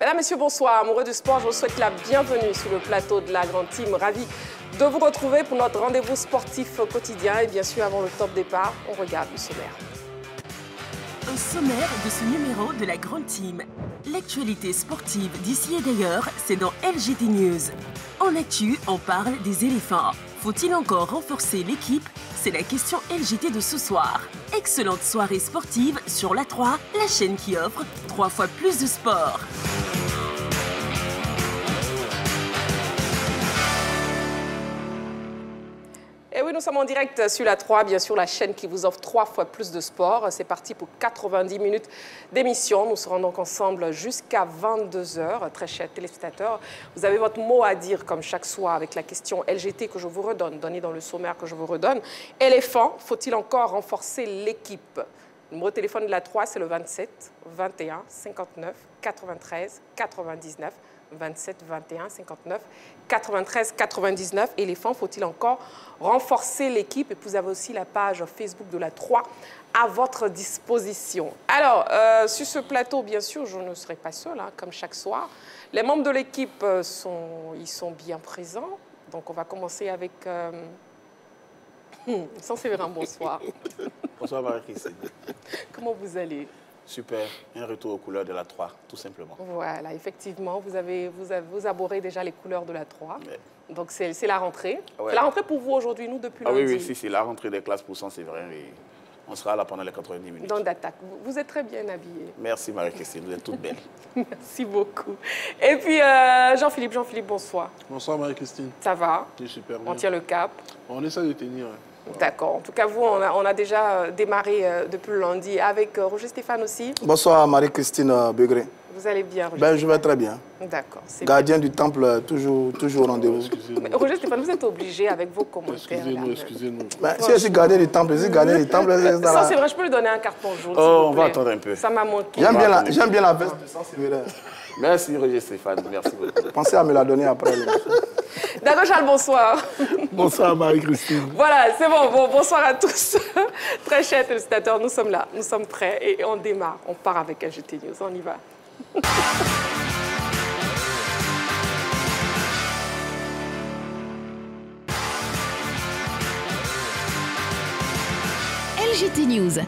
Mesdames, Messieurs, bonsoir. Amoureux du sport, je vous souhaite la bienvenue sur le plateau de la Grande Team. Ravi de vous retrouver pour notre rendez-vous sportif quotidien. Et bien sûr, avant le top départ, on regarde le sommaire. Au sommaire de ce numéro de la Grande Team. L'actualité sportive d'ici et d'ailleurs, c'est dans LGT News. En actu, on parle des éléphants. Faut-il encore renforcer l'équipe? C'est la question LGT de ce soir. Excellente soirée sportive sur La 3, la chaîne qui offre 3 fois plus de sport. Et oui, nous sommes en direct sur La 3, bien sûr, la chaîne qui vous offre 3 fois plus de sport. C'est parti pour 90 minutes d'émission. Nous serons donc ensemble jusqu'à 22 h. Très chers téléspectateurs, vous avez votre mot à dire comme chaque soir avec la question LGT que je vous redonne, donnée dans le sommaire que je vous redonne. Éléphant, faut-il encore renforcer l'équipe? Le numéro de téléphone de La 3, c'est le 27 21 59 93 99. 27 21 59 93 99. Éléphant, faut-il encore renforcer l'équipe? Et puis vous avez aussi la page Facebook de La 3 à votre disposition. Alors, sur ce plateau, bien sûr, je ne serai pas seule, hein, comme chaque soir. Les membres de l'équipe sont bien présents. Donc, on va commencer avec... Séverin, bonsoir. Bonsoir Marie-Christine. Comment vous allez? Super, un retour aux couleurs de La 3, tout simplement. Voilà, effectivement, vous abordez déjà les couleurs de La 3. Ouais. Donc c'est la rentrée. Ouais. C'est la rentrée pour vous aujourd'hui, nous, depuis lundi. Oui, c'est la rentrée des classes pour Séverin et on sera là pendant les 90 minutes. Dans d'attaque. Vous êtes très bien habillée. Merci Marie-Christine, vous êtes toute belle. Merci beaucoup. Et puis Jean-Philippe, bonsoir. Bonsoir Marie-Christine. Ça va? C'est super bien. On tient le cap? On essaie de tenir. D'accord. En tout cas, vous, on a déjà démarré depuis le lundi avec Roger Stéphane aussi. Bonsoir Marie-Christine Begré. Vous allez bien, Roger? Je vais très bien. D'accord. Gardien du temple, toujours au rendez-vous. Roger Stéphane, vous êtes obligé avec vos commentaires. Excusez-nous. Si je suis gardien du temple, c'est ça, c'est vrai, je peux lui donner un carton jaune. Oh, on va attendre un peu. Ça m'a manqué. J'aime bien la veste de Saint-Séverin. Merci Roger Stéphane, merci beaucoup. Pensez à me la donner après. D'accord, Charles, bonsoir. Bonsoir Marie-Christine. Voilà, c'est bon, bonsoir à tous. Très chers téléspectateurs, nous sommes là, nous sommes prêts et on démarre. On part avec LGT News, on y va. LGT News.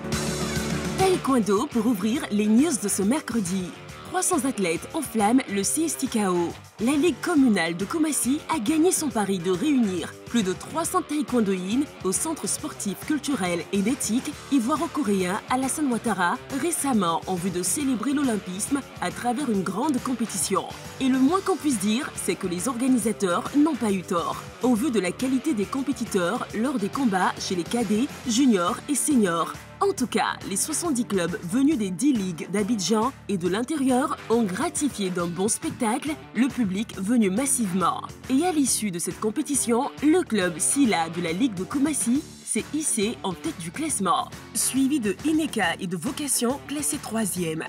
Taekwondo pour ouvrir les news de ce mercredi. 300 athlètes enflamment le CSTKO. La Ligue communale de Koumassi a gagné son pari de réunir plus de 300 taekwondoïnes au centre sportif, culturel et d'éthique ivoiro-coréen Alassane Ouattara récemment en vue de célébrer l'olympisme à travers une grande compétition. Et le moins qu'on puisse dire, c'est que les organisateurs n'ont pas eu tort. Au vu de la qualité des compétiteurs lors des combats chez les cadets, juniors et seniors. En tout cas, les 70 clubs venus des 10 ligues d'Abidjan et de l'intérieur ont gratifié d'un bon spectacle le public venu massivement. Et à l'issue de cette compétition, le club Silla de la Ligue de Koumassi s'est hissé en tête du classement, suivi de Ineka et de Vocation classés 3e.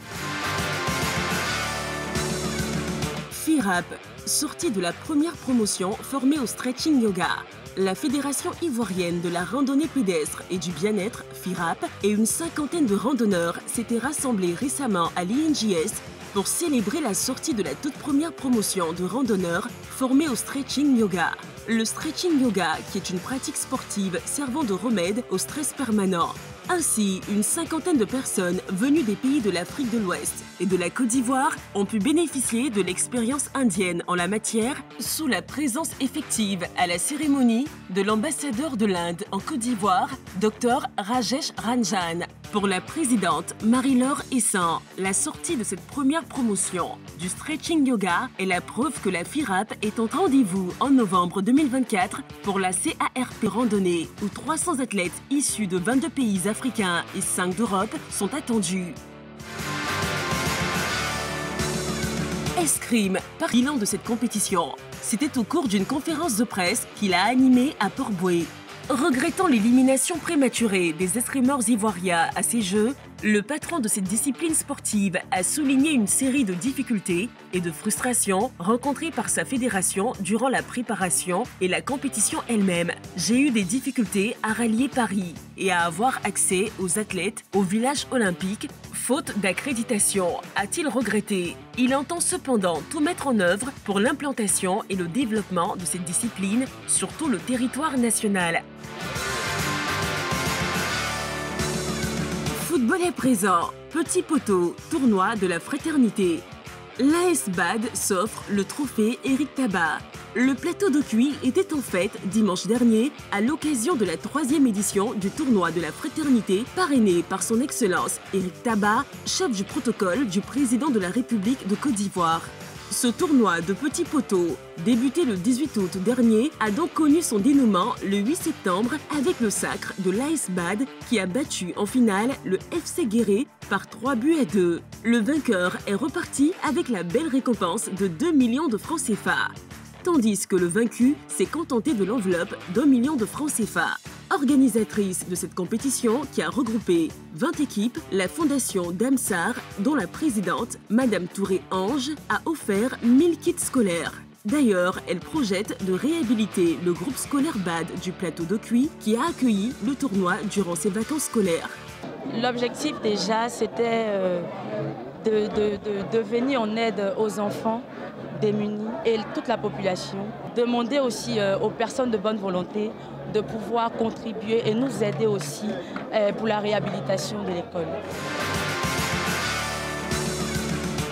FIRAP, sortie de la première promotion formée au stretching yoga. La Fédération ivoirienne de la randonnée pédestre et du bien-être, FIRAP, et une cinquantaine de randonneurs s'étaient rassemblés récemment à l'INJS pour célébrer la sortie de la toute première promotion de randonneurs formés au stretching yoga. Le stretching yoga, qui est une pratique sportive servant de remède au stress permanent. Ainsi, une cinquantaine de personnes venues des pays de l'Afrique de l'Ouest et de la Côte d'Ivoire ont pu bénéficier de l'expérience indienne en la matière sous la présence effective à la cérémonie de l'ambassadeur de l'Inde en Côte d'Ivoire, Dr Rajesh Ranjan. Pour la présidente Marie-Laure Essan, la sortie de cette première promotion du stretching yoga est la preuve que la FIRAP est en rendez-vous en novembre 2024 pour la CARP randonnée, où 300 athlètes issus de 22 pays africains et 5 d'Europe sont attendus. Escrime, par bilan de cette compétition. C'était au cours d'une conférence de presse qu'il a animée à Port-Bouët. Regrettant l'élimination prématurée des escrimeurs ivoiriens à ces Jeux, le patron de cette discipline sportive a souligné une série de difficultés et de frustrations rencontrées par sa fédération durant la préparation et la compétition elle-même. J'ai eu des difficultés à rallier Paris et à avoir accès aux athlètes au village olympique, Faute d'accréditation, a-t-il regretté. Il entend cependant tout mettre en œuvre pour l'implantation et le développement de cette discipline sur tout le territoire national. Football à présent, petit poteau, tournoi de la fraternité. L'AS Bad s'offre le trophée Éric Tabar. Le plateau de cuit était en fête dimanche dernier à l'occasion de la 3e édition du tournoi de la fraternité parrainé par son Excellence Éric Tabar, chef du protocole du président de la République de Côte d'Ivoire. Ce tournoi de petits poteaux, débuté le 18 août dernier, a donc connu son dénouement le 8 septembre avec le sacre de l'AS Bad qui a battu en finale le FC Guéret par 3-2. Le vainqueur est reparti avec la belle récompense de 2 millions de francs CFA. Tandis que le vaincu s'est contenté de l'enveloppe d'1 million de francs CFA. Organisatrice de cette compétition qui a regroupé 20 équipes, la fondation Damsar, dont la présidente, Madame Touré-Ange, a offert 1000 kits scolaires. D'ailleurs, elle projette de réhabiliter le groupe scolaire BAD du plateau de Cuy qui a accueilli le tournoi durant ses vacances scolaires. L'objectif déjà, c'était de venir en aide aux enfants démunis et toute la population. Demander aussi aux personnes de bonne volonté de pouvoir contribuer et nous aider aussi pour la réhabilitation de l'école.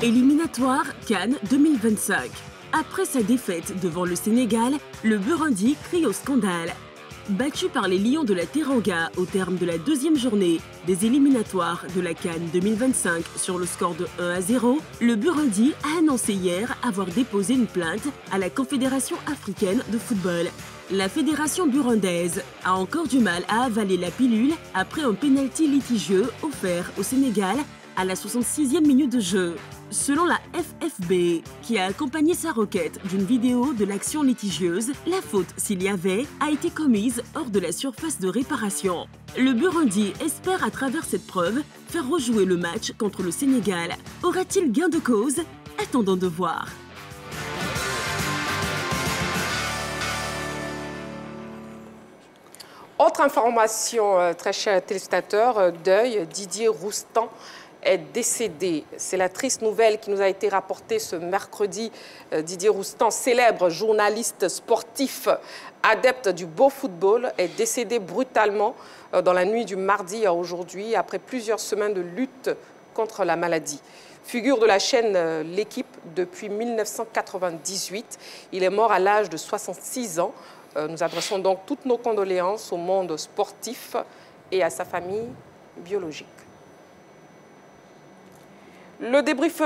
Éliminatoire Cannes 2025. Après sa défaite devant le Sénégal, le Burundi crie au scandale. Battu par les Lions de la Teranga au terme de la 2e journée des éliminatoires de la CAN 2025 sur le score de 1-0, le Burundi a annoncé hier avoir déposé une plainte à la Confédération africaine de football. La fédération burundaise a encore du mal à avaler la pilule après un pénalty litigieux offert au Sénégal à la 66e minute de jeu. Selon la FFB, qui a accompagné sa requête d'une vidéo de l'action litigieuse, la faute, s'il y avait, a été commise hors de la surface de réparation. Le Burundi espère à travers cette preuve faire rejouer le match contre le Sénégal. Aura-t-il gain de cause? Attendons de voir. Autre information, très chers téléspectateurs, deuil, Didier Roustan est décédé. C'est la triste nouvelle qui nous a été rapportée ce mercredi. Didier Roustan, célèbre journaliste sportif, adepte du beau football, est décédé brutalement dans la nuit du mardi à aujourd'hui, après plusieurs semaines de lutte contre la maladie. Figure de la chaîne L'Équipe depuis 1998, il est mort à l'âge de 66 ans. Nous adressons donc toutes nos condoléances au monde sportif et à sa famille biologique. Le débrief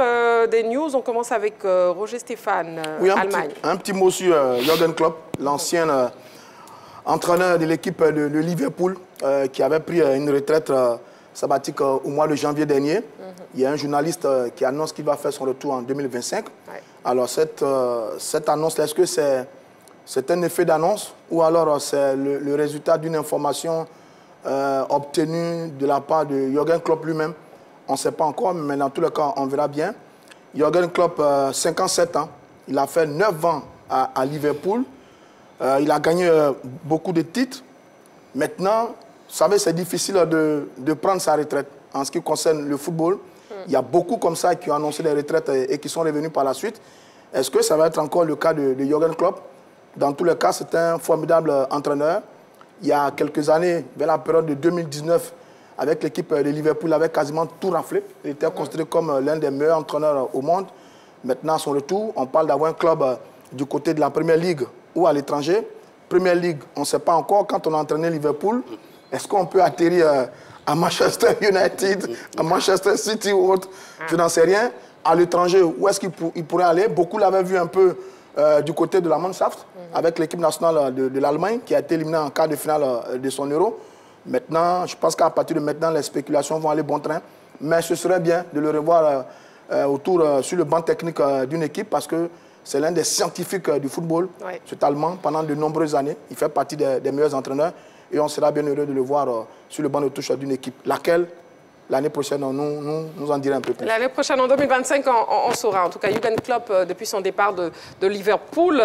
des news, on commence avec Roger Stéphane, oui, Allemagne. Un petit mot sur Jürgen Klopp, l'ancien entraîneur de l'équipe de Liverpool, qui avait pris une retraite sabbatique au mois de janvier dernier. Il y a un journaliste qui annonce qu'il va faire son retour en 2025. Ouais. Alors cette annonce, est-ce que c'est un effet d'annonce ou alors c'est le résultat d'une information obtenue de la part de Jürgen Klopp lui-même? On ne sait pas encore, mais dans tous les cas, on verra bien. Jürgen Klopp, 57 ans. Il a fait 9 ans à Liverpool. Il a gagné beaucoup de titres. Maintenant, vous savez, c'est difficile de prendre sa retraite en ce qui concerne le football. Il y a beaucoup comme ça qui ont annoncé des retraites et qui sont revenus par la suite. Est-ce que ça va être encore le cas de Jürgen Klopp? Dans tous les cas, c'est un formidable entraîneur. Il y a quelques années, vers la période de 2019, avec l'équipe de Liverpool, il avait quasiment tout raflé. Il était considéré comme l'un des meilleurs entraîneurs au monde. Maintenant, à son retour, on parle d'avoir un club du côté de la Premier League ou à l'étranger. Premier League, on ne sait pas encore. Quand on a entraîné Liverpool, est-ce qu'on peut atterrir à Manchester United, à Manchester City ou autre? Je n'en sais rien. À l'étranger, où est-ce qu'il pourrait aller? Beaucoup l'avaient vu un peu du côté de la Mannschaft, avec l'équipe nationale de l'Allemagne, qui a été éliminée en quart de finale de son Euro. Maintenant, je pense qu'à partir de maintenant, les spéculations vont aller bon train. Mais ce serait bien de le revoir sur le banc technique d'une équipe parce que c'est l'un des scientifiques du football, cet Allemand, pendant de nombreuses années. Il fait partie des meilleurs entraîneurs et on sera bien heureux de le voir sur le banc de touche d'une équipe. Laquelle, l'année prochaine, nous en dirons un peu plus. L'année prochaine, en 2025, on saura. En tout cas, Jürgen Klopp, depuis son départ de Liverpool,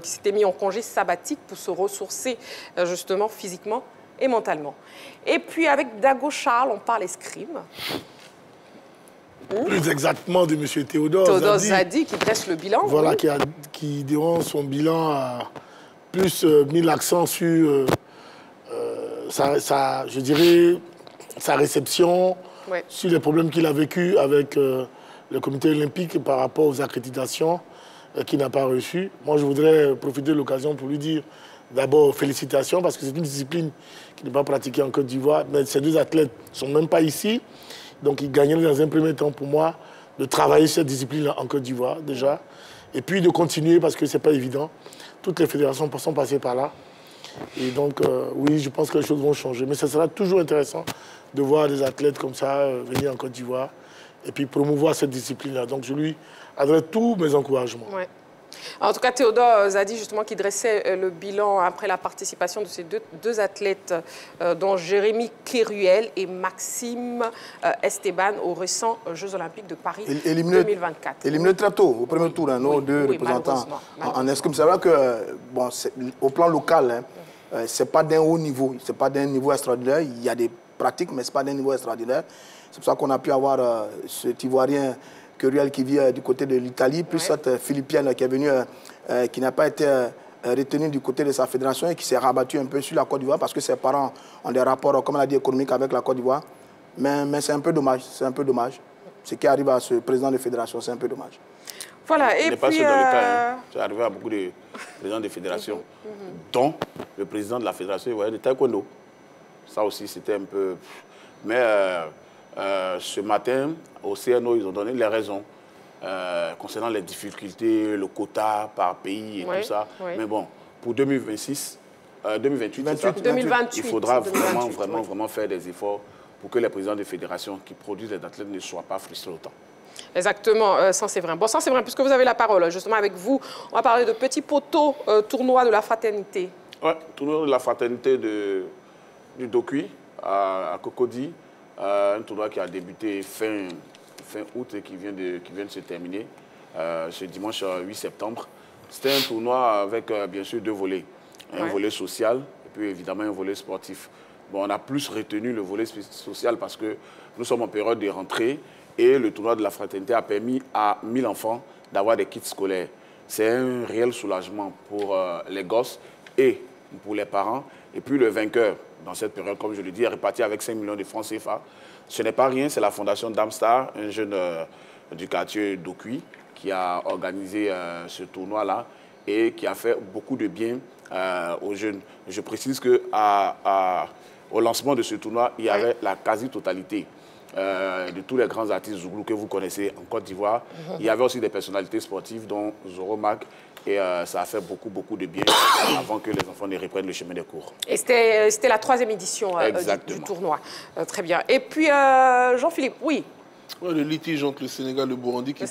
qui s'était mis en congé sabbatique pour se ressourcer justement physiquement et mentalement. Et puis avec Dago Charles, on parle escrime. Plus exactement de M. Théodore Zadi, qui dresse le bilan. Voilà, oui. qui durant son bilan, a plus mis l'accent sur je dirais, sa réception, Ouais. sur les problèmes qu'il a vécu avec le comité olympique par rapport aux accréditations qu'il n'a pas reçues. Moi, je voudrais profiter de l'occasion pour lui dire d'abord félicitations, parce que c'est une discipline qui n'est pas pratiquée en Côte d'Ivoire. Mais ces deux athlètes ne sont même pas ici. Donc, ils gagneraient dans un premier temps pour moi de travailler cette discipline en Côte d'Ivoire déjà. Et puis de continuer, parce que ce n'est pas évident. Toutes les fédérations sont passées par là. Et donc, oui, je pense que les choses vont changer. Mais ce sera toujours intéressant de voir des athlètes comme ça venir en Côte d'Ivoire et puis promouvoir cette discipline-là. Donc, je lui adresse tous mes encouragements. Ouais. En tout cas, Théodore Zadi, justement, qui dressait le bilan après la participation de ces deux athlètes, dont Jérémy Kéruel et Maxime Esteban, aux récents Jeux Olympiques de Paris 2024. Éliminé très tôt, au premier tour, nos deux représentants en escrime. C'est vrai que, bon, au plan local, ce n'est pas d'un haut niveau, ce n'est pas d'un niveau extraordinaire. Il y a des pratiques, mais ce n'est pas d'un niveau extraordinaire. C'est pour ça qu'on a pu avoir cet Ivoirien Kéruel qui vit du côté de l'Italie, plus cette Philippienne qui est venue, qui n'a pas été retenue du côté de sa fédération et qui s'est rabattue un peu sur la Côte d'Ivoire parce que ses parents ont des rapports, comme on a dit, économiques avec la Côte d'Ivoire. Mais c'est un peu dommage, c'est un peu dommage. Ce qui arrive à ce président de fédération, c'est un peu dommage. Voilà, et puis... pas seul dans le cas, c'est arrivé à beaucoup de présidents de fédération, dont le président de la fédération ivoirienne de taekwondo. Ça aussi, c'était un peu... Mais ce matin, au CNO, ils ont donné les raisons concernant les difficultés, le quota par pays et tout ça. Oui. Mais bon, pour 2026, 2028, 2028, il faudra vraiment faire des efforts pour que les présidents des fédérations qui produisent les athlètes ne soient pas frustrés autant. Exactement, Saint-Séverin. Bon, Saint-Séverin, puisque vous avez la parole, justement avec vous, on va parler de Petit Poteau, tournoi de la fraternité. Oui, tournoi de la fraternité du Dokui à Cocody. Un tournoi qui a débuté fin août et qui vient de se terminer ce dimanche 8 septembre. C'était un tournoi avec bien sûr deux volets. Un volet social et puis évidemment un volet sportif. Bon, on a plus retenu le volet social parce que nous sommes en période de rentrée et le tournoi de la fraternité a permis à 1000 enfants d'avoir des kits scolaires. C'est un réel soulagement pour les gosses et pour les parents. Et puis le vainqueur, dans cette période, comme je le dis, est reparti avec 5 millions de francs CFA. Ce n'est pas rien, c'est la fondation Damstar, un jeune du quartier d'Okui, qui a organisé ce tournoi-là et qui a fait beaucoup de bien aux jeunes. Je précise qu'au lancement de ce tournoi, il y avait la quasi-totalité de tous les grands artistes Zouglou que vous connaissez en Côte d'Ivoire. Il y avait aussi des personnalités sportives, dont Zoro Mac. Et ça a fait beaucoup de bien avant que les enfants ne reprennent le chemin des cours. Et c'était la 3e édition du tournoi. Très bien. Et puis, Jean-Philippe, oui. Ouais, le litige entre le Sénégal et le Burundi qui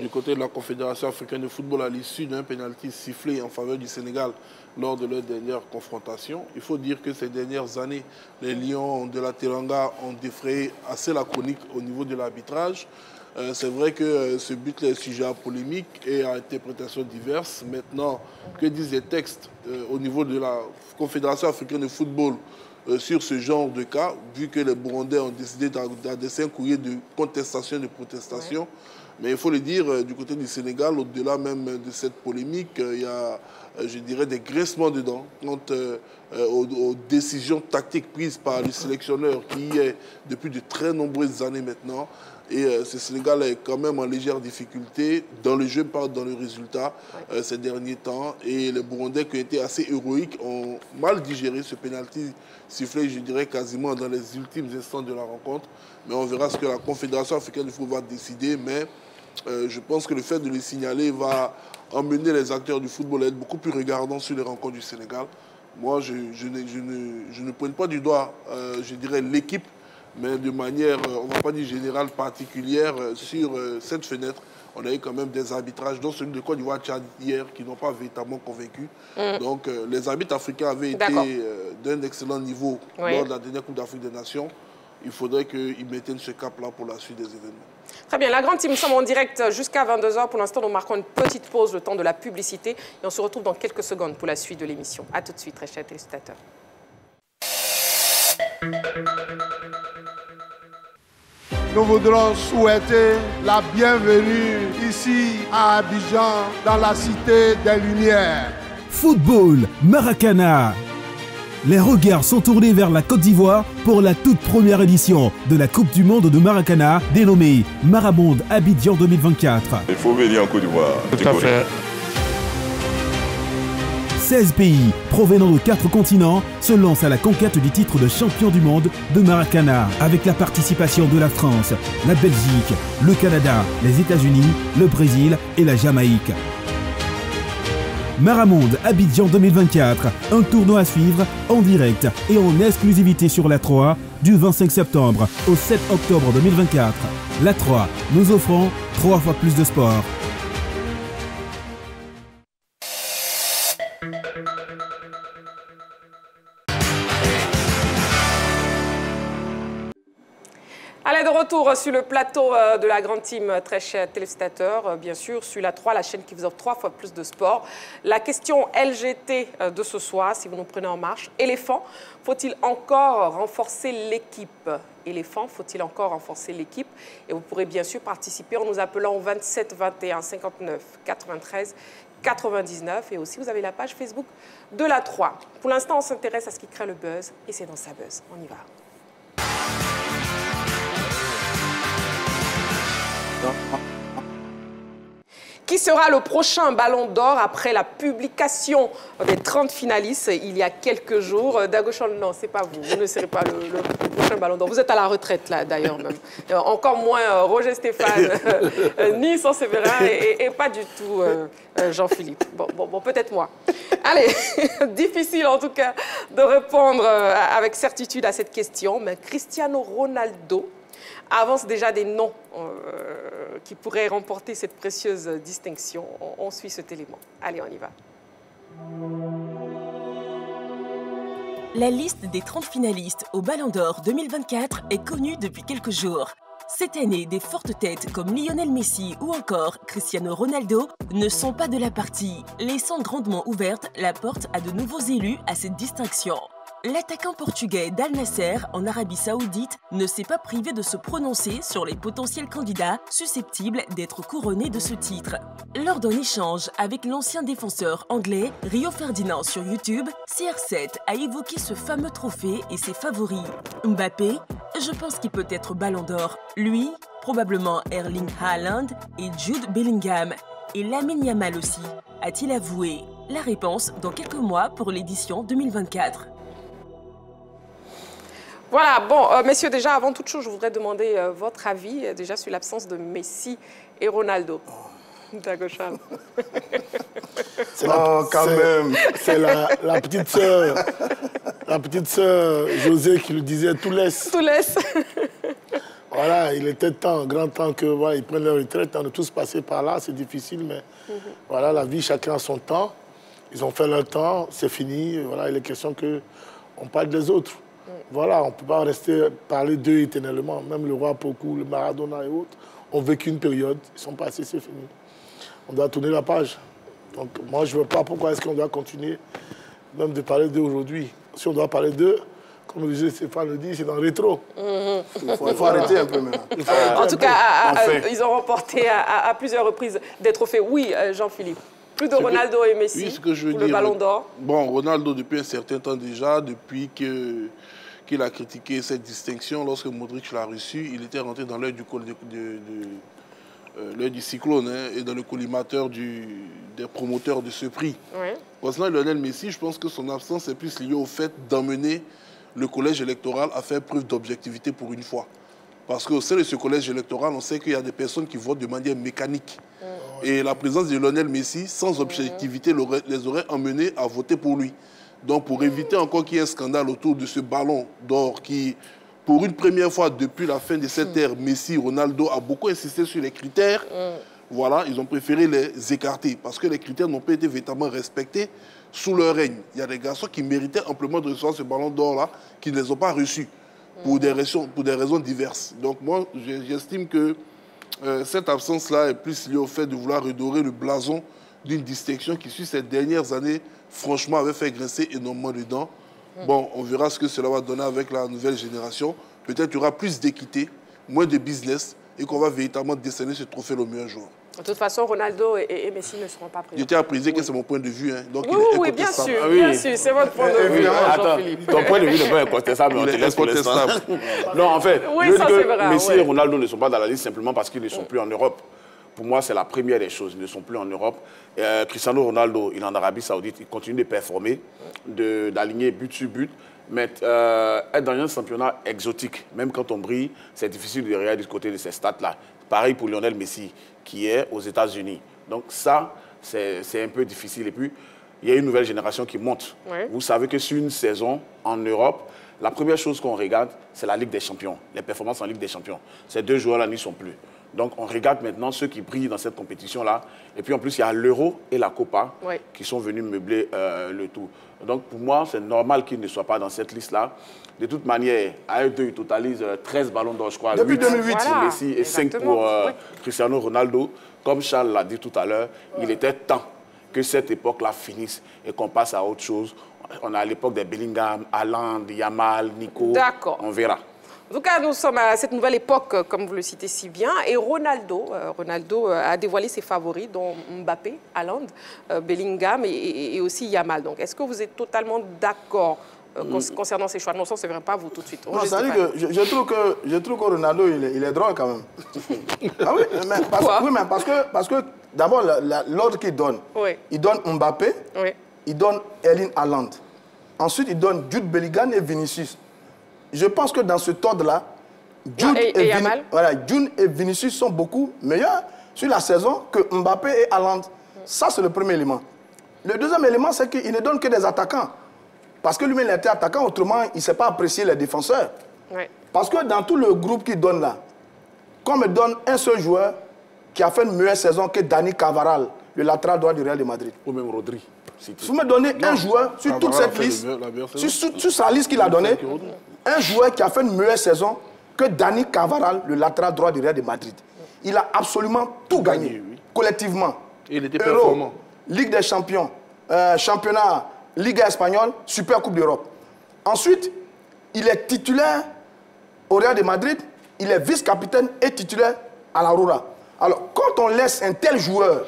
du côté de la Confédération africaine de football à l'issue d'un pénalty sifflé en faveur du Sénégal lors de leur dernière confrontation. Il faut dire que ces dernières années, les Lions de la Teranga ont défrayé assez la chronique au niveau de l'arbitrage. C'est vrai que ce but est sujet à polémique et à interprétations diverses. Maintenant, que disent les textes au niveau de la Confédération africaine de football sur ce genre de cas, vu que les Burundais ont décidé d'adresser un courrier de contestation, de protestation. Mais il faut le dire, du côté du Sénégal, au-delà même de cette polémique, il y a, je dirais, des grincements de dents quant aux décisions tactiques prises par le sélectionneur qui est depuis de très nombreuses années maintenant. Et ce Sénégal est quand même en légère difficulté dans le jeu, pas dans le résultat ces derniers temps. Et les Burundais qui ont été assez héroïques ont mal digéré ce pénalty sifflé, je dirais, quasiment dans les ultimes instants de la rencontre. Mais on verra ce que la Confédération africaine de football va décider. Mais je pense que le fait de le signaler va emmener les acteurs du football à être beaucoup plus regardants sur les rencontres du Sénégal. Moi, je ne pointe pas du doigt, je dirais, l'équipe, mais de manière, on ne va pas dire générale, particulière, sur cette fenêtre. On a eu quand même des arbitrages, dont celui de Côte d'Ivoire Tchad hier, qui n'ont pas véritablement convaincu. Donc les arbitres africains avaient été d'un excellent niveau lors de la dernière Coupe d'Afrique des Nations. Il faudrait qu'ils maintiennent ce cap-là pour la suite des événements. Très bien. La grande team, nous sommes en direct jusqu'à 22h. Pour l'instant, nous marquons une petite pause, le temps de la publicité. Et on se retrouve dans quelques secondes pour la suite de l'émission. A tout de suite, très chers téléspectateurs. nous voudrons souhaiter la bienvenue ici à Abidjan, dans la cité des Lumières. Football, Maracana. Les regards sont tournés vers la Côte d'Ivoire pour la toute première édition de la Coupe du Monde de Maracana, dénommée Maramonde Abidjan 2024. Il faut venir en Côte d'Ivoire. Tout à fait. 16 pays provenant de 4 continents se lancent à la conquête du titre de champion du monde de Maracana avec la participation de la France, la Belgique, le Canada, les États-Unis, le Brésil et la Jamaïque. Maramonde Abidjan 2024, un tournoi à suivre en direct et en exclusivité sur la 3 du 25 septembre au 7 octobre 2024. La 3, nous offrons 3 fois plus de sport. Allez, de retour sur le plateau de la grande team, très chers téléspectateurs, bien sûr, sur la 3, la chaîne qui vous offre 3 fois plus de sport. La question LGT de ce soir, si vous nous prenez en marche, éléphant, faut-il encore renforcer l'équipe? Éléphant, faut-il encore renforcer l'équipe? Et vous pourrez bien sûr participer en nous appelant au 27 21 59 93 99. Et aussi, vous avez la page Facebook de la 3. Pour l'instant, on s'intéresse à ce qui crée le buzz et c'est dans sa buzz. On y va. Qui sera le prochain Ballon d'Or après la publication des 30 finalistes il y a quelques jours? Dagochon, non, c'est pas vous. Vous ne serez pas le prochain Ballon d'Or. Vous êtes à la retraite, là, d'ailleurs, même. Encore moins Roger Stéphane, ni Son Séverin, et pas du tout Jean-Philippe. Bon, peut-être moi. Allez, difficile, en tout cas, de répondre avec certitude à cette question, mais Cristiano Ronaldo avance déjà des noms qui pourraient remporter cette précieuse distinction. On suit cet élément. Allez, on y va. La liste des 30 finalistes au Ballon d'Or 2024 est connue depuis quelques jours. Cette année, des fortes têtes comme Lionel Messi ou encore Cristiano Ronaldo ne sont pas de la partie, laissant grandement ouverte la porte à de nouveaux élus à cette distinction. L'attaquant portugais d'Al Nasser en Arabie Saoudite ne s'est pas privé de se prononcer sur les potentiels candidats susceptibles d'être couronnés de ce titre. Lors d'un échange avec l'ancien défenseur anglais Rio Ferdinand sur YouTube, CR7 a évoqué ce fameux trophée et ses favoris. Mbappé, je pense qu'il peut être Ballon d'Or. Lui, probablement Erling Haaland et Jude Bellingham. Et Lamine Yamal aussi, a-t-il avoué. La réponse dans quelques mois pour l'édition 2024. Voilà, bon, messieurs, déjà, avant toute chose, je voudrais demander votre avis déjà sur l'absence de Messi et Ronaldo. Dagochal. Quand même, c'est la petite sœur José qui lui disait tout laisse. Tout laisse. Voilà, il était grand temps qu'ils prennent leur retraite. On est tous passés par là, c'est difficile, mais voilà, la vie, chacun a son temps. Ils ont fait leur temps, c'est fini. Voilà, il est question qu'on parle des autres. Voilà, on ne peut pas parler d'eux éternellement. Même le roi Pokou, le Maradona et autres ont vécu une période. Ils sont passés, c'est fini. On doit tourner la page. Donc moi, je ne vois pas pourquoi est-ce qu'on doit continuer même de parler d'eux aujourd'hui. Si on doit parler d'eux, comme le Stéphane le dit, c'est dans le rétro. Il faut arrêter un peu maintenant. En tout cas, ils ont remporté à plusieurs reprises des trophées. Oui, Jean-Philippe. Plus de Ronaldo et Messi pour le Ballon d'Or. Bon, Ronaldo, depuis un certain temps déjà, depuis qu'il a critiqué cette distinction, lorsque Modric l'a reçu, il était rentré dans l'œil du cyclone et dans le collimateur des promoteurs de ce prix. Oui. Concernant Lionel Messi, je pense que son absence est plus liée au fait d'emmener le collège électoral à faire preuve d'objectivité pour une fois. Parce qu'au sein de ce collège électoral, on sait qu'il y a des personnes qui votent de manière mécanique. Et la présence de Lionel Messi, sans objectivité, les aurait emmenés à voter pour lui. Donc pour éviter encore qu'il y ait un scandale autour de ce ballon d'or qui, pour une première fois depuis la fin de cette ère, Messi, Ronaldo a beaucoup insisté sur les critères. Voilà, ils ont préféré les écarter parce que les critères n'ont pas été véritablement respectés sous leur règne. Il y a des garçons qui méritaient amplement de recevoir ce ballon d'or-là, qui ne les ont pas reçus pour des raisons diverses. Donc moi, j'estime que cette absence-là est plus liée au fait de vouloir redorer le blason d'une distinction qui, sur ces dernières années, franchement, avait fait grincer énormément de dents. Bon, on verra ce que cela va donner avec la nouvelle génération. Peut-être qu'il y aura plus d'équité, moins de business et qu'on va véritablement décerner ce trophée au meilleur joueur. De toute façon, Ronaldo et Messi ne seront pas présents. Je tiens à préciser que c'est mon point de vue. Hein. Donc oui, bien sûr, bien sûr, c'est votre point de vue. Attends, ton point de vue n'est pas incontestable, mais on te laisse pour l'instant. Non, en fait, je veux dire que Messi et Ronaldo ne sont pas dans la liste simplement parce qu'ils ne sont plus en Europe. Pour moi, c'est la première des choses. Ils ne sont plus en Europe. Cristiano Ronaldo, il est en Arabie Saoudite. Il continue de performer, d'aligner but sur but. Mais être dans un championnat exotique, même quand on brille, c'est difficile de regarder du côté de ces stats-là. Pareil pour Lionel Messi, qui est aux États-Unis. Donc ça, c'est un peu difficile. Et puis, il y a une nouvelle génération qui monte. Oui. Vous savez que sur une saison en Europe, la première chose qu'on regarde, c'est la Ligue des Champions, les performances en Ligue des Champions. Ces deux joueurs-là n'y sont plus. Donc, on regarde maintenant ceux qui brillent dans cette compétition-là. Et puis, en plus, il y a l'Euro et la Copa qui sont venus meubler le tout. Donc, pour moi, c'est normal qu'ils ne soient pas dans cette liste-là. De toute manière, à eux deux, ils totalisent 13 ballons d'or, je crois. Depuis 2008. Pour Messi et 5 pour Cristiano Ronaldo. Comme Charles l'a dit tout à l'heure, il était temps que cette époque-là finisse et qu'on passe à autre chose. On a l'époque des Bellingham, Haaland, Yamal, Nico. D'accord. On verra. En tout cas, nous sommes à cette nouvelle époque, comme vous le citez si bien. Et Ronaldo a dévoilé ses favoris, dont Mbappé, Haaland, Bellingham et aussi Yamal. Donc, est-ce que vous êtes totalement d'accord concernant ces choix? Non, ça, c'est vrai, pas vous tout de suite. Non, ça veut dire que je trouve que Ronaldo, il est drôle quand même. Ah oui, mais parce que d'abord, l'ordre qu'il donne, il donne Mbappé, il donne Erling Haaland. Ensuite, il donne Jude Bellingham et Vinicius. Je pense que dans ce ordre-là, Jude et Vinicius sont beaucoup meilleurs sur la saison que Mbappé et Haaland. Ça, c'est le premier élément. Le deuxième élément, c'est qu'il ne donne que des attaquants. Parce que lui-même, il était attaquant, autrement, il ne sait pas apprécier les défenseurs. Parce que dans tout le groupe qu'il donne là, qu'on me donne un seul joueur qui a fait une meilleure saison que Dani Carvajal, le latéral droit du Real de Madrid. Ou même Rodri. Si vous me donnez un joueur sur toute cette liste, sur sa liste qu'il a donnée, un joueur qui a fait une meilleure saison que Dani Carvajal, le latéral droit du Real de Madrid. Il a absolument tout gagné, collectivement. Il était performant. Ligue des Champions, championnat, Ligue espagnole, Super Coupe d'Europe. Ensuite, il est titulaire au Real de Madrid, il est vice-capitaine et titulaire à l'Aurora. Alors, quand on laisse un tel joueur...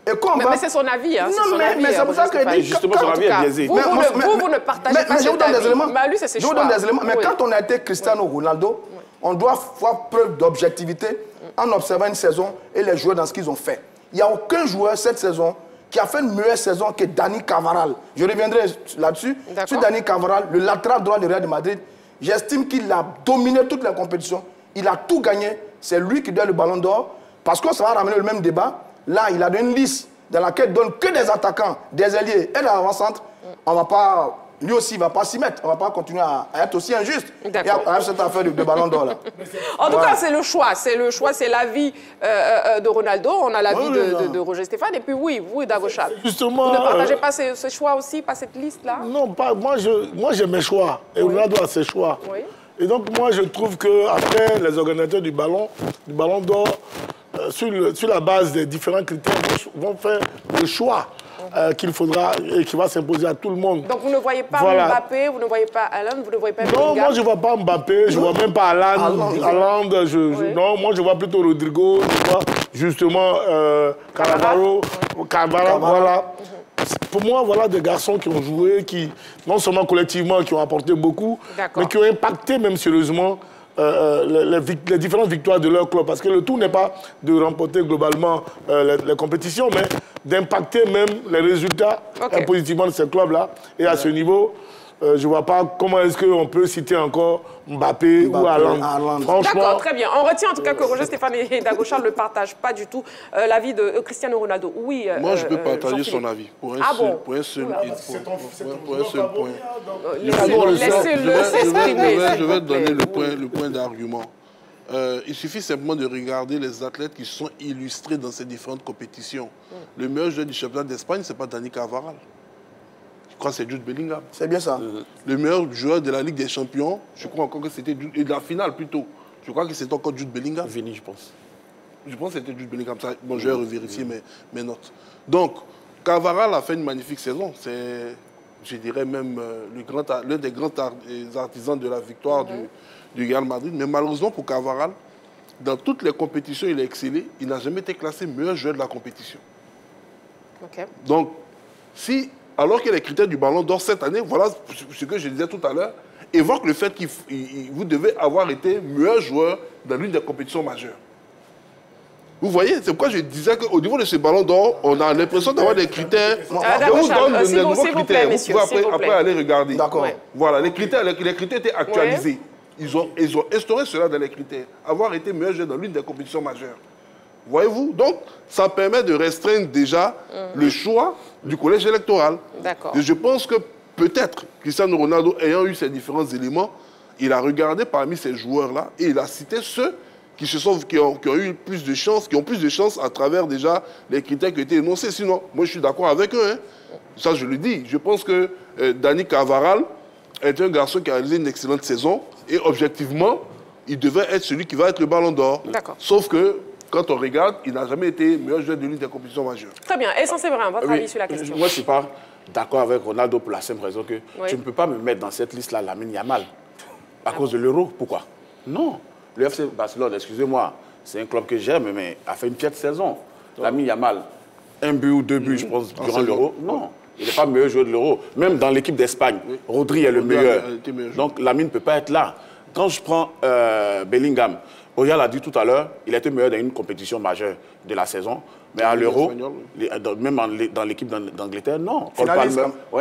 Mais c'est son avis. Hein, non, mais c'est pour ça que... Justement, son avis est biaisé. Vous ne partagez pas cet avis. Mais lui, c'est ses choix. Je vous donne des éléments. Mais quand on a été Cristiano Ronaldo, on doit faire preuve d'objectivité en observant une saison et les joueurs dans ce qu'ils ont fait. Il n'y a aucun joueur cette saison qui a fait une meilleure saison que Dani Carvajal. Je reviendrai là-dessus. Sur Dani Carvajal, le latéral droit du Real de Madrid, j'estime qu'il a dominé toutes les compétitions. Il a tout gagné. C'est lui qui donne le ballon d'or. Parce que ça va ramener le même débat. Là, il a une liste dans laquelle il donne que des attaquants, des ailiers et des avant-centres. On va pas... Lui aussi, il ne va pas s'y mettre. On ne va pas continuer à être aussi injuste. Et à cette affaire de ballon d'or là. En tout cas, c'est le choix. C'est le choix, c'est l'avis de Ronaldo. On a l'avis de Roger Stéphane. Et puis oui, vous, Dagochal. Justement. Vous ne partagez pas ce choix aussi, pas cette liste-là? Non, pas. Moi, j'ai mes choix. Et Ronaldo a ses choix. Oui. Et donc, moi, je trouve qu'après, les organisateurs du ballon d'or, sur la base des différents critères, vont faire le choix qu'il faudra et qui va s'imposer à tout le monde. Donc vous ne voyez pas Mbappé, vous ne voyez pas Haaland, vous ne voyez pas Bellingham? Non, moi je ne vois pas Mbappé, je ne vois même pas Haaland. Non, moi je vois plutôt Rodrigo, je vois justement Carvajal, voilà. Pour moi, voilà des garçons qui ont joué, qui, non seulement collectivement, qui ont apporté beaucoup, mais qui ont impacté même sérieusement les différentes victoires de leur club. Parce que le tout n'est pas de remporter globalement les compétitions, mais d'impacter même les résultats positivement de ces clubs-là. Et à ce niveau, je ne vois pas comment est-ce qu'on peut citer encore Mbappé ou Haaland. D'accord, très bien. On retient en tout cas que Roger Stéphane et Dagochal ne partagent pas du tout l'avis de Cristiano Ronaldo. Oui. Moi, je peux partager son avis pour un seul point. Laissez-le s'exprimer. Je vais donner le point d'argument. Il suffit simplement de regarder les athlètes qui sont illustrés dans ces différentes compétitions. Le meilleur joueur du championnat d'Espagne, ce n'est pas Dani Carvajal. Je crois que c'est Jude Bellingham. C'est bien ça. Le meilleur joueur de la Ligue des Champions, je crois encore que c'était... Et de la finale, plutôt. Je crois que c'était encore Jude Bellingham. Vini, je pense. Je pense que c'était Jude Bellingham. Bon, je vais revérifier mes notes. Donc, Carvajal a fait une magnifique saison. C'est, je dirais même, l'un des grands artisans de la victoire du Real Madrid. Mais malheureusement, pour Carvajal, Dans toutes les compétitions, il a excellé. Il n'a jamais été classé meilleur joueur de la compétition. Okay. Donc, si, alors que les critères du Ballon d'Or cette année, voilà ce que je disais tout à l'heure, évoque le fait que vous devez avoir été meilleur joueur dans l'une des compétitions majeures. Vous voyez, c'est pourquoi je disais qu'au niveau de ce Ballon d'Or, on a l'impression d'avoir des critères. Je vous donne de nouveaux critères. Vous pouvez après aller regarder. D'accord. Ouais. Voilà, les critères étaient actualisés. Ouais. Ils ont instauré cela dans les critères. Avoir été meilleur joueur dans l'une des compétitions majeures. Voyez-vous? Donc, ça permet de restreindre déjà le choix du collège électoral. D'accord. Et je pense que peut-être Cristiano Ronaldo, ayant eu ces différents éléments, il a regardé parmi ces joueurs-là et il a cité ceux qui ont eu plus de chance, qui ont plus de chance à travers déjà les critères qui ont été énoncés. Sinon, moi je suis d'accord avec eux. Hein. Ça, je le dis. Je pense que Dani Carvajal est un garçon qui a réalisé une excellente saison et objectivement, il devait être celui qui va être le Ballon d'Or. Sauf que, quand on regarde, il n'a jamais été meilleur joueur de l'une des compétitions majeures. Très bien. Et c'est vrai, votre avis sur la question? Moi, je ne suis pas d'accord avec Ronaldo pour la simple raison que tu ne peux pas me mettre dans cette liste-là Lamine Yamal à cause de l'euro. Pourquoi? Non. Le FC Barcelone, excusez-moi, c'est un club que j'aime, mais a fait une piètre saison. Lamine Yamal, 1 but ou 2 buts, je pense, durant l'Euro. Non, il n'est pas le meilleur joueur de l'Euro. Même dans l'équipe d'Espagne, Rodri est le meilleur. Donc Lamine ne peut pas être là. Quand je prends Bellingham, Oyal a dit tout à l'heure, il a été meilleur dans une compétition majeure de la saison. Mais à l'Euro, même dans l'équipe d'Angleterre, non.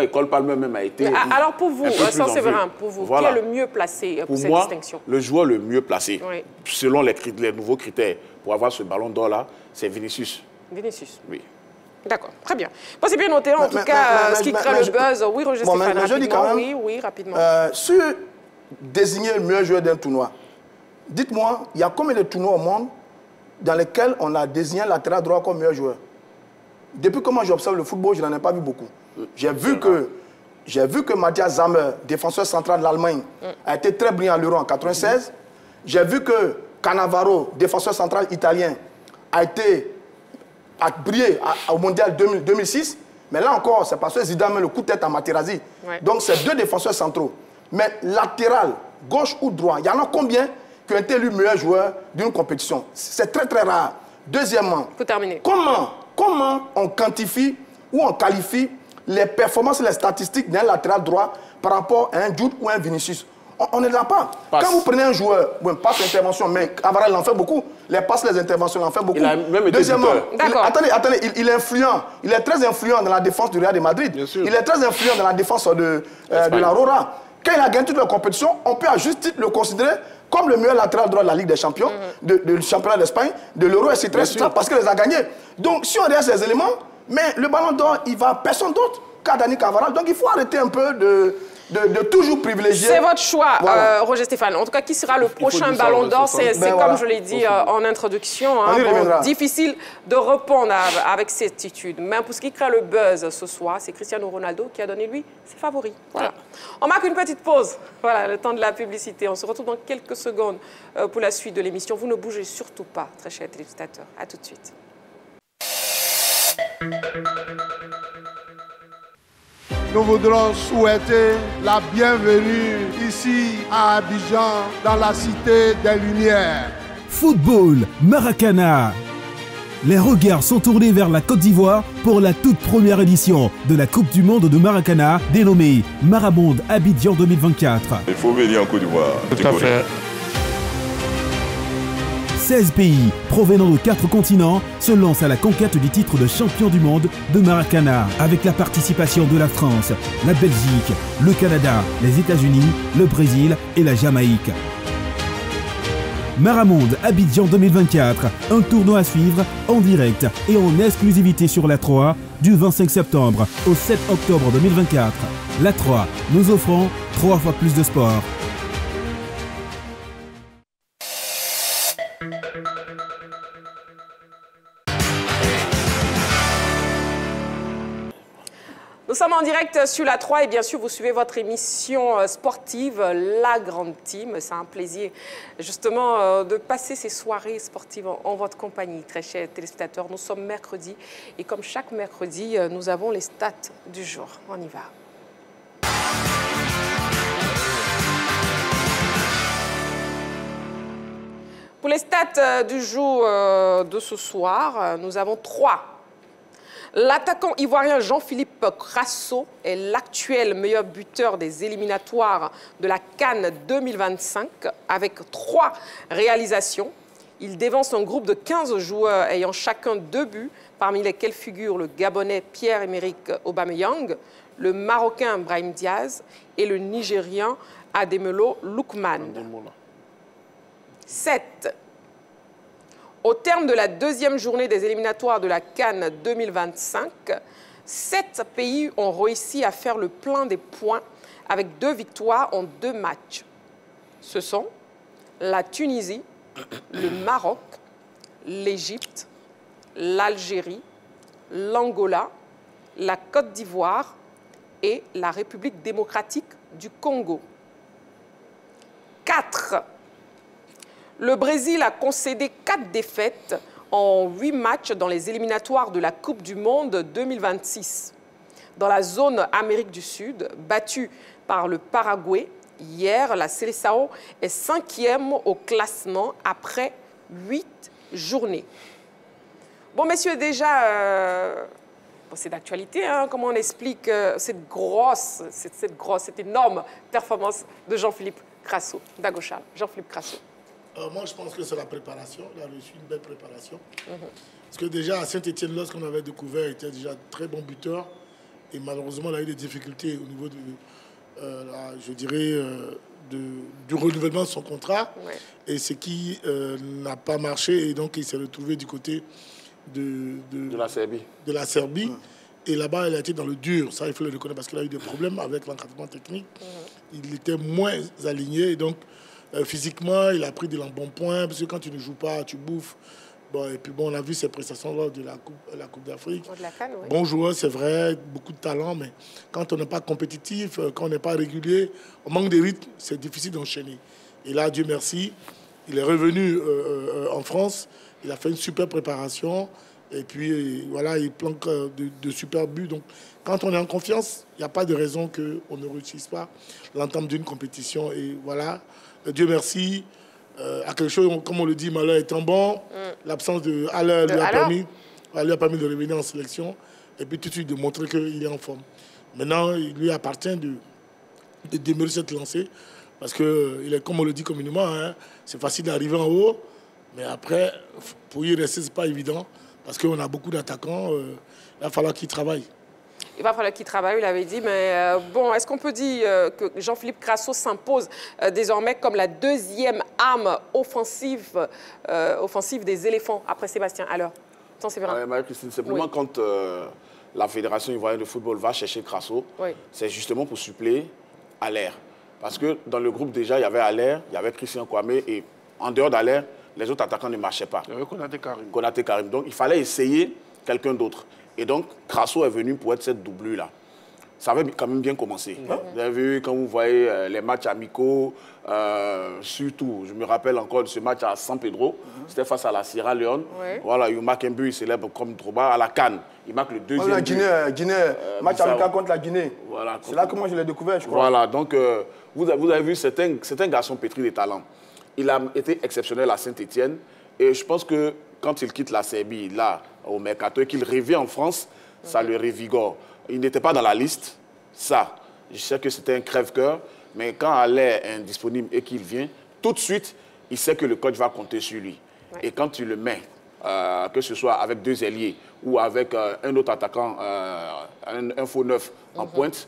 Cole Palmer même a été... Alors pour vous, c'est vrai, pour vous, qui est le mieux placé pour cette distinction? Le joueur le mieux placé, selon les nouveaux critères pour avoir ce Ballon d'Or-là, c'est Vinicius. Vinicius? Oui. D'accord, très bien. Bon, c'est bien noté, en tout cas, ce qui crée le buzz. Oui, Roger Stéphane, je dis quand même, oui, rapidement. Sur désigner le meilleur joueur d'un tournoi, dites-moi, il y a combien de tournois au monde dans lesquels on a désigné un latéral droit comme meilleur joueur? Depuis que moi j'observe le football, je n'en ai pas vu beaucoup. J'ai vu que Matthias Sammer, défenseur central de l'Allemagne, a été très brillant à l'Euro en 1996. J'ai vu que Cannavaro, défenseur central italien, a brillé au Mondial 2006. Mais là encore, c'est parce que Zidane met le coup de tête à Materazzi. Donc c'est deux défenseurs centraux. Mais latéral, gauche ou droit, il y en a combien qui ont été élus meilleur joueur d'une compétition? C'est très très rare. Deuxièmement, comment on quantifie ou on qualifie les performances et les statistiques d'un latéral droit par rapport à un Jude ou un Vinicius? On ne l'a pas. Quand vous prenez un joueur, passe l'intervention, mais Carvajal, il en fait beaucoup. Les passes, les interventions, il en fait beaucoup. Il a même été Deuxièmement, attendez, il est influent. Il est très influent dans la défense du Real de Madrid. Il est très influent dans la défense de la Rora. Quand il a gagné toute la compétition, on peut à juste titre le considérer comme le meilleur latéral droit de la Ligue des Champions, du championnat d'Espagne, de l'Euro, etc. Parce qu'il les a gagnés. Donc, si on regarde ces éléments, mais le Ballon d'Or, il va à personne d'autre qu'à Dani Carvajal. Donc, il faut arrêter un peu de toujours privilégier. C'est votre choix, voilà. Roger Stéphane. En tout cas, qui sera le prochain Ballon d'Or? C'est comme je l'ai dit en introduction, difficile de répondre avec certitude. Mais pour ce qui crée le buzz ce soir, c'est Cristiano Ronaldo qui a donné, lui, ses favoris. Voilà. On marque une petite pause. Voilà, le temps de la publicité. On se retrouve dans quelques secondes pour la suite de l'émission. Vous ne bougez surtout pas, très chers téléspectateurs. À tout de suite. Nous voudrons souhaiter la bienvenue ici à Abidjan, dans la Cité des Lumières. Football, Maracana. Les regards sont tournés vers la Côte d'Ivoire pour la toute première édition de la Coupe du Monde de Maracana, dénommée Maramonde Abidjan 2024. Il faut venir en Côte d'Ivoire. Tout à fait. 16 pays provenant de 4 continents se lancent à la conquête du titre de champion du monde de Maracana avec la participation de la France, la Belgique, le Canada, les États-Unis, le Brésil et la Jamaïque. Maramonde Abidjan 2024, un tournoi à suivre en direct et en exclusivité sur la 3 du 25 septembre au 7 octobre 2024. La 3, nous offrons 3 fois plus de sport. Nous sommes en direct sur la 3 et bien sûr vous suivez votre émission sportive, La Grande Team. C'est un plaisir justement de passer ces soirées sportives en votre compagnie, très chers téléspectateurs. Nous sommes mercredi et comme chaque mercredi, nous avons les stats du jour. On y va. Pour les stats du jour de ce soir, nous avons 3. L'attaquant ivoirien Jean-Philippe Crasso est l'actuel meilleur buteur des éliminatoires de la CAN 2025 avec 3 réalisations. Il dévance un groupe de 15 joueurs ayant chacun 2 buts, parmi lesquels figurent le Gabonais Pierre-Emerick Aubameyang, le Marocain Brahim Diaz et le Nigérian Ademelo Lookman. 7. Au terme de la 2e journée des éliminatoires de la CAN 2025, 7 pays ont réussi à faire le plein des points avec 2 victoires en 2 matchs. Ce sont la Tunisie, le Maroc, l'Égypte, l'Algérie, l'Angola, la Côte d'Ivoire et la République démocratique du Congo. 4. Le Brésil a concédé 4 défaites en 8 matchs dans les éliminatoires de la Coupe du Monde 2026. Dans la zone Amérique du Sud, battue par le Paraguay, hier, la Seleção est 5e au classement après 8 journées. Bon, messieurs, déjà, c'est d'actualité, hein, comment on explique cette énorme performance de Jean-Philippe Crasso, d'Agocha. Jean-Philippe Crasso. Moi, je pense que c'est la préparation. Il a reçu une belle préparation. Parce que déjà, à Saint-Etienne, lorsqu'on avait découvert, il était déjà très bon buteur. Et malheureusement, il a eu des difficultés au niveau du renouvellement de son contrat. Ouais. Et ce qui n'a pas marché. Et donc, il s'est retrouvé du côté de la Serbie. Et là-bas, il a été dans le dur. Ça, il faut le reconnaître parce qu'il a eu des problèmes avec l'encadrement technique. Il était moins aligné. Et donc, physiquement, il a pris de l'embonpoint, parce que quand tu ne joues pas, tu bouffes. Bon, et puis bon, on a vu ses prestations lors de la Coupe d'Afrique. Oui. Bon joueur, c'est vrai, beaucoup de talent, mais quand on n'est pas compétitif, quand on n'est pas régulier, on manque de rythme, c'est difficile d'enchaîner. Et là, Dieu merci, il est revenu en France, il a fait une super préparation, et puis voilà, il planque de super buts. Donc, quand on est en confiance, il n'y a pas de raison qu'on ne réussisse pas l'entame d'une compétition. Et voilà, Dieu merci, à quelque chose, comme on le dit, malheur étant bon, l'absence de Haller lui a permis de revenir en sélection et puis tout de suite de montrer qu'il est en forme. Maintenant, il lui appartient de demeurer cette lancée parce que, comme on le dit communément, hein, c'est facile d'arriver en haut, mais après, pour y rester, ce n'est pas évident parce qu'on a beaucoup d'attaquants, il va falloir qu'ils travaillent. Il va falloir qu'il travaille, il l'avait dit. Mais bon, est-ce qu'on peut dire que Jean-Philippe Crasso s'impose désormais comme la 2e arme offensive des éléphants après Sébastien Haller? Marie-Christine, simplement quand la Fédération ivoirienne de football va chercher Crasso, c'est justement pour suppléer Haller. Parce que dans le groupe déjà, il y avait Haller, il y avait Christian Kwame et en dehors d'Haller, les autres attaquants ne marchaient pas. Il y avait Konaté Karim. Donc il fallait essayer quelqu'un d'autre. Et donc, Crasso est venu pour être cette doublure-là. Ça avait quand même bien commencé. Vous avez vu, quand vous voyez les matchs amicaux, surtout, je me rappelle encore de ce match à San Pedro, c'était face à la Sierra Leone. Voilà, il marque un but, il célèbre comme Drogba à la CAN. Il marque le 2e but. Guinée, match amical contre la Guinée. Voilà, c'est là que moi je l'ai découvert, je crois. Voilà, donc vous avez vu, c'est un garçon pétri de talent. Il a été exceptionnel à Saint-Etienne. Et je pense que quand il quitte la Serbie, là, au Mercato, et qu'il revient en France, ça le révigore. Il n'était pas dans la liste, ça. Je sais que c'était un crève-cœur, mais quand Haller est indisponible et qu'il vient, tout de suite, il sait que le coach va compter sur lui. Et quand tu le mets, que ce soit avec 2 ailiers ou avec un autre attaquant, un faux neuf en pointe,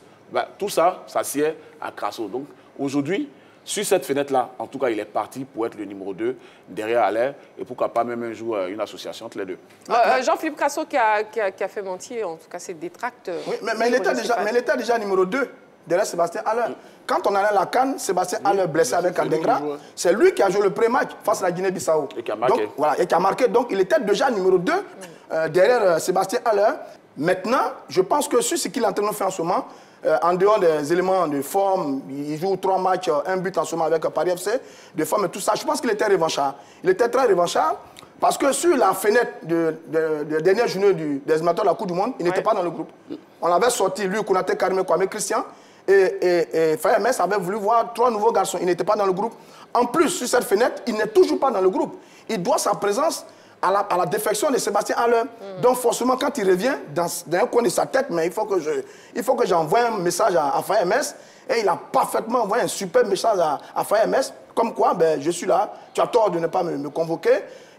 tout ça, ça sied à Crasso. Donc aujourd'hui, sur cette fenêtre-là, en tout cas, il est parti pour être le numéro 2 derrière Haller et pourquoi pas même un jour une association entre les deux. Jean-Philippe Crasso qui a fait mentir, en tout cas, ses détracts. Oui, mais il était déjà numéro 2 derrière Sébastien Haller. Quand on allait à la CAN, Sébastien Haller blessé avec Andengra, c'est lui qui a joué le pré-match face à la Guinée-Bissau. Et qui a marqué. Donc, voilà, et qui a marqué. Donc, il était déjà numéro 2 derrière Sébastien Haller. Maintenant, je pense que sur ce qu'il est en train de faire en ce moment, en dehors des éléments de forme, il joue 3 matchs, 1 but en ce moment avec Paris FC, de forme et tout ça. Je pense qu'il était revanchard. Il était très revanchard parce que sur la fenêtre de dernière journée des éliminatoires de la Coupe du Monde, il n'était pas dans le groupe. On l'avait sorti, lui, Konaté Karim, Kwame Christian, Et Faye Mess avait voulu voir 3 nouveaux garçons. Il n'était pas dans le groupe. En plus, sur cette fenêtre, il n'est toujours pas dans le groupe. Il doit sa présence à la défection de Sébastien Haller. Donc forcément, quand il revient dans un coin de sa tête, mais il faut que j'envoie un message à Faye Mess. Et il a parfaitement envoyé un super message à Faye Mess, comme quoi, ben, je suis là, tu as tort de ne pas me convoquer.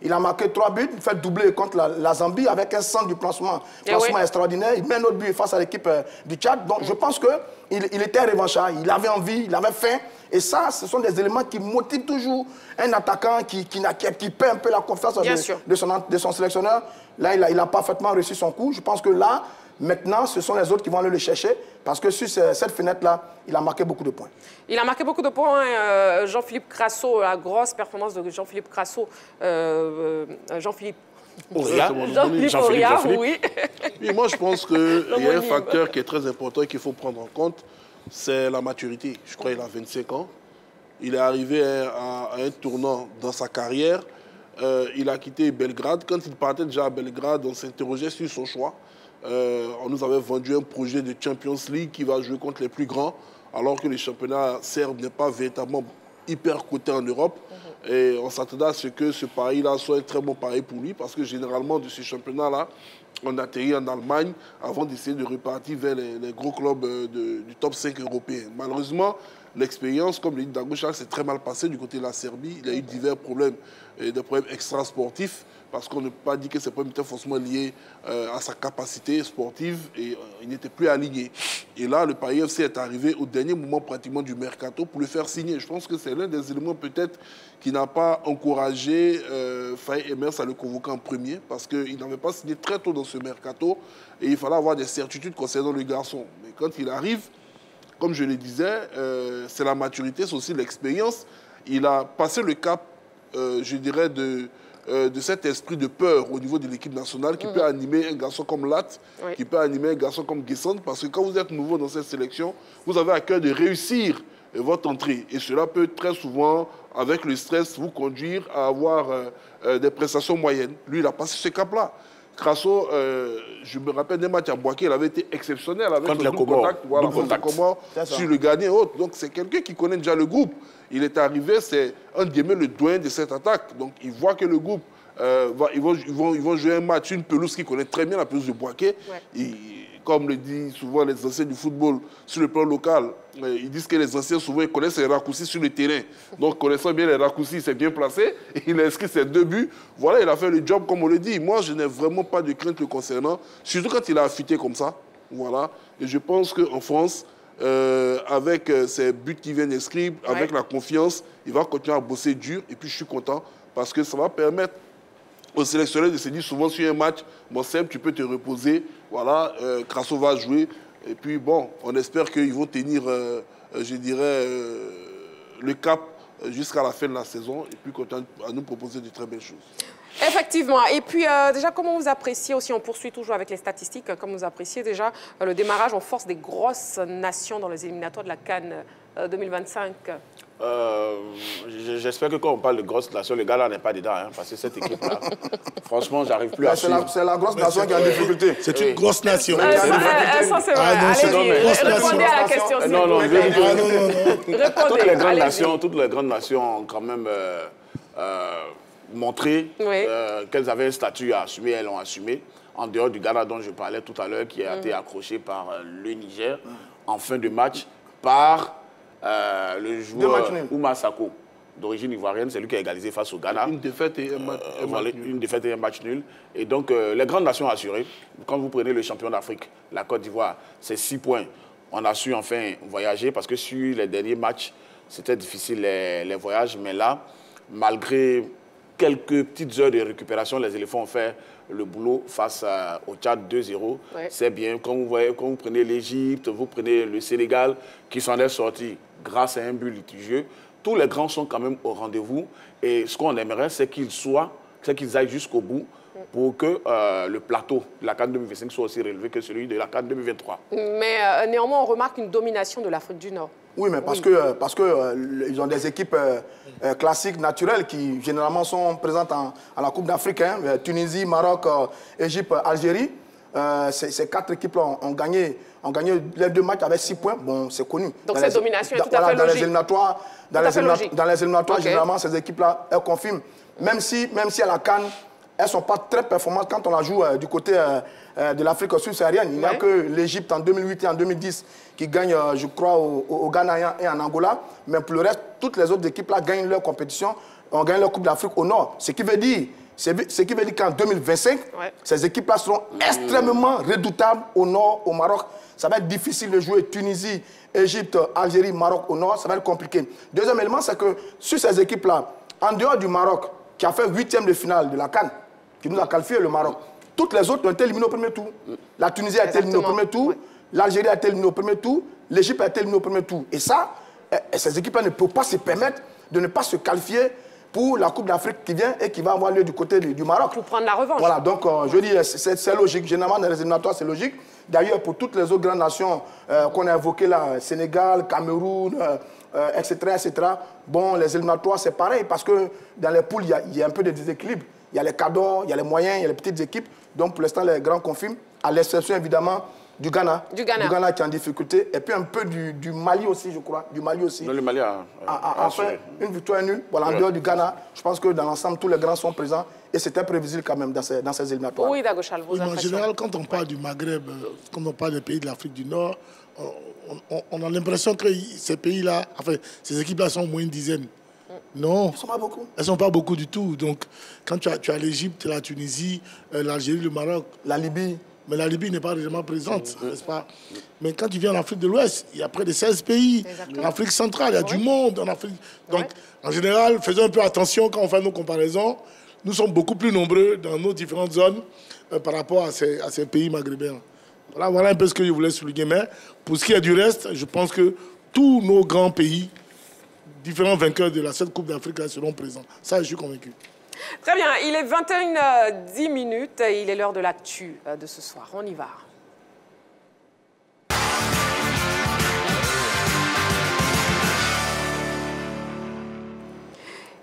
Il a marqué 3 buts, il fait doubler contre la Zambie avec un centre du placement extraordinaire. Il met un autre but face à l'équipe du Tchad. Donc je pense qu'il était revanchard, il avait envie, il avait faim. Et ça, ce sont des éléments qui motivent toujours un attaquant qui perd un peu la confiance de son sélectionneur. Là, il a parfaitement réussi son coup. Je pense que là, maintenant, ce sont les autres qui vont aller le chercher. Parce que sur cette fenêtre-là, il a marqué beaucoup de points. Il a marqué beaucoup de points. Jean-Philippe Crasso, la grosse performance de Jean-Philippe Crasso. Jean-Philippe Auriat, oui. Et moi, je pense qu'il y a un facteur qui est très important et qu'il faut prendre en compte, c'est la maturité. Je crois qu'il a 25 ans. Il est arrivé à un tournant dans sa carrière. Il a quitté Belgrade. Quand il partait déjà à Belgrade, on s'interrogeait sur son choix. On nous avait vendu un projet de Champions League qui va jouer contre les plus grands, alors que le championnat serbe n'est pas véritablement hyper coté en Europe. Et on s'attendait à ce que ce pari-là soit un très bon pari pour lui, parce que généralement, de ce championnat-là, on atterrit en Allemagne avant d'essayer de repartir vers les gros clubs du top 5 européen. Malheureusement, l'expérience, comme l'a dit Dagouchak, s'est très mal passée du côté de la Serbie. Il y a eu divers problèmes, des problèmes extra-sportifs, parce qu'on ne peut pas dire que ces problèmes étaient forcément liés à sa capacité sportive et il n'était plus aligné. Et là, le Paris FC est arrivé au dernier moment pratiquement du mercato pour le faire signer. Je pense que c'est l'un des éléments peut-être qui n'a pas encouragé Faye Emers à le convoquer en premier, parce qu'il n'avait pas signé très tôt dans ce mercato et il fallait avoir des certitudes concernant le garçon. Mais quand il arrive, comme je le disais, c'est la maturité, c'est aussi l'expérience. Il a passé le cap, je dirais, de cet esprit de peur au niveau de l'équipe nationale qui peut animer un garçon comme Lat, qui peut animer un garçon comme Guessant, parce que quand vous êtes nouveau dans cette sélection, vous avez à cœur de réussir votre entrée. Et cela peut très souvent, avec le stress, vous conduire à avoir des prestations moyennes. Lui, il a passé ce cap-là. Crasso, je me rappelle des matchs à Boaké, il avait été exceptionnel avec le contact, voilà, sur le gardien et autres. Donc c'est quelqu'un qui connaît déjà le groupe. Il est arrivé, c'est un guillemets le doyen de cette attaque. Donc il voit que le groupe, ils vont jouer un match, une pelouse qui connaît très bien la pelouse de Boaké. Comme le disent souvent les anciens du football sur le plan local, ils disent que les anciens souvent ils connaissent les raccourcis sur le terrain. Donc connaissant bien les raccourcis, il s'est bien placé. Il a inscrit ses 2 buts. Voilà, il a fait le job comme on le dit. Moi, je n'ai vraiment pas de crainte le concernant, surtout quand il a affûté comme ça. Voilà. Et je pense qu'en France, avec ces buts qu'il vient d'inscrire, avec la confiance, il va continuer à bosser dur. Et puis je suis content parce que ça va permettre au sélectionneur de se dire souvent sur un match, bon Seb, tu peux te reposer, voilà, Crasso va jouer. Et puis bon, on espère qu'ils vont tenir, je dirais, le cap jusqu'à la fin de la saison et puis continuer à nous proposer de très belles choses. Effectivement. Et puis, déjà, comment vous appréciez aussi, on poursuit toujours avec les statistiques, comment vous appréciez déjà le démarrage en force des grosses nations dans les éliminatoires de la CAN 2025 ? J'espère que quand on parle de grosse nation, le gars là n'est pas dedans, hein, parce que cette équipe-là, franchement, j'arrive plus à suivre. C'est la grosse nation qui a des difficultés. C'est une grosse nation. Ça, c'est vrai. Allez-y, répondez à la question. Non, je vais vous dire. Toutes les grandes nations ont quand même montré qu'elles avaient un statut à assumer, elles l'ont assumé. En dehors du Ghana dont je parlais tout à l'heure, qui a été accroché par le Niger en fin de match par le joueur Oumar Sako, d'origine ivoirienne, c'est lui qui a égalisé face au Ghana. Une défaite et un match nul. Une défaite et un match nul. Et donc, les grandes nations assurées. Quand vous prenez le champion d'Afrique, la Côte d'Ivoire, c'est 6 points. On a su enfin voyager parce que sur les derniers matchs, c'était difficile les voyages. Mais là, malgré quelques petites heures de récupération, les éléphants ont fait le boulot face au Tchad 2-0. C'est bien. Quand vous prenez l'Égypte, vous prenez le Sénégal, qui s'en est sorti grâce à un but litigieux, tous les grands sont quand même au rendez-vous. Et ce qu'on aimerait, c'est qu'ils aillent jusqu'au bout pour que le plateau de la CAN 2025 soit aussi relevé que celui de la CAN 2023. Mais néanmoins, on remarque une domination de l'Afrique du Nord. Oui, mais parce que ils ont des équipes classiques, naturelles, qui généralement sont présentes à la Coupe d'Afrique. Hein, Tunisie, Maroc, Égypte, Algérie. Ces 4 équipes-là ont gagné les 2 matchs avec 6 points. Bon, c'est connu. Donc cette domination est tout à fait logique. Dans les éliminatoires, généralement, ces équipes-là, elles confirment. Même si à la CAN, elles ne sont pas très performantes quand on la joue du côté de l'Afrique subsaharienne. Il n'y a que l'Égypte en 2008 et en 2010 qui gagnent, je crois, au Ghana et en Angola. Mais pour le reste, toutes les autres équipes-là gagnent leur compétition, on gagne leur Coupe d'Afrique au Nord. Ce qui veut dire qu'en 2025, ces équipes-là seront extrêmement redoutables au Nord, au Maroc. Ça va être difficile de jouer Tunisie, Égypte, Algérie, Maroc au Nord. Ça va être compliqué. Deuxième élément, c'est que sur ces équipes-là, en dehors du Maroc, qui a fait 8e de finale de la CAN, qui nous a qualifié le Maroc, toutes les autres ont été éliminées au premier tour. La Tunisie a été éliminée au premier tour, l'Algérie a été éliminée au premier tour, l'Égypte a été éliminée au premier tour. Et ça, ces équipes-là ne peuvent pas se permettre de ne pas se qualifier pour la Coupe d'Afrique qui vient et qui va avoir lieu du côté du Maroc. Pour prendre la revanche. Voilà, donc je dis, c'est logique. Généralement, dans les éliminatoires, c'est logique. D'ailleurs, pour toutes les autres grandes nations qu'on a évoquées là, Sénégal, Cameroun, etc., etc., bon, les éliminatoires, c'est pareil parce que dans les poules, il y a un peu de déséquilibre. Il y a les cadors, il y a les moyens, il y a les petites équipes. Donc, pour l'instant, les grands confirment, à l'exception, évidemment, du Ghana. Du Ghana qui est en difficulté. Et puis un peu du Mali aussi, je crois. Du Mali aussi. Non, le Mali a fait une victoire nulle. Voilà, en dehors du Ghana, je pense que dans l'ensemble, tous les grands sont présents. Et c'était prévisible quand même dans ces éliminatoires. Oui, Dagochal, vos impressions. En général, quand on parle du Maghreb, quand on parle des pays de l'Afrique du Nord, on a l'impression que ces pays-là, enfin, ces équipes-là sont au moins une dizaine. Non. Elles ne sont pas beaucoup. Elles ne sont pas beaucoup du tout. Donc, quand tu as l'Égypte, la Tunisie, l'Algérie, le Maroc. La Libye. Mais la Libye n'est pas réellement présente, n'est-ce pas? Mais quand tu viens en Afrique de l'Ouest, il y a près de 16 pays. Exactement. En Afrique centrale, il y a du monde. En Afrique... Donc, en général, faisons un peu attention quand on fait nos comparaisons. Nous sommes beaucoup plus nombreux dans nos différentes zones par rapport à ces pays maghrébins. Voilà un peu ce que je voulais souligner. Mais pour ce qui est du reste, je pense que tous nos grands pays, différents vainqueurs de cette Coupe d'Afrique seront présents. Ça, je suis convaincu. Très bien, il est 21h10 et il est l'heure de l'actu de ce soir. On y va.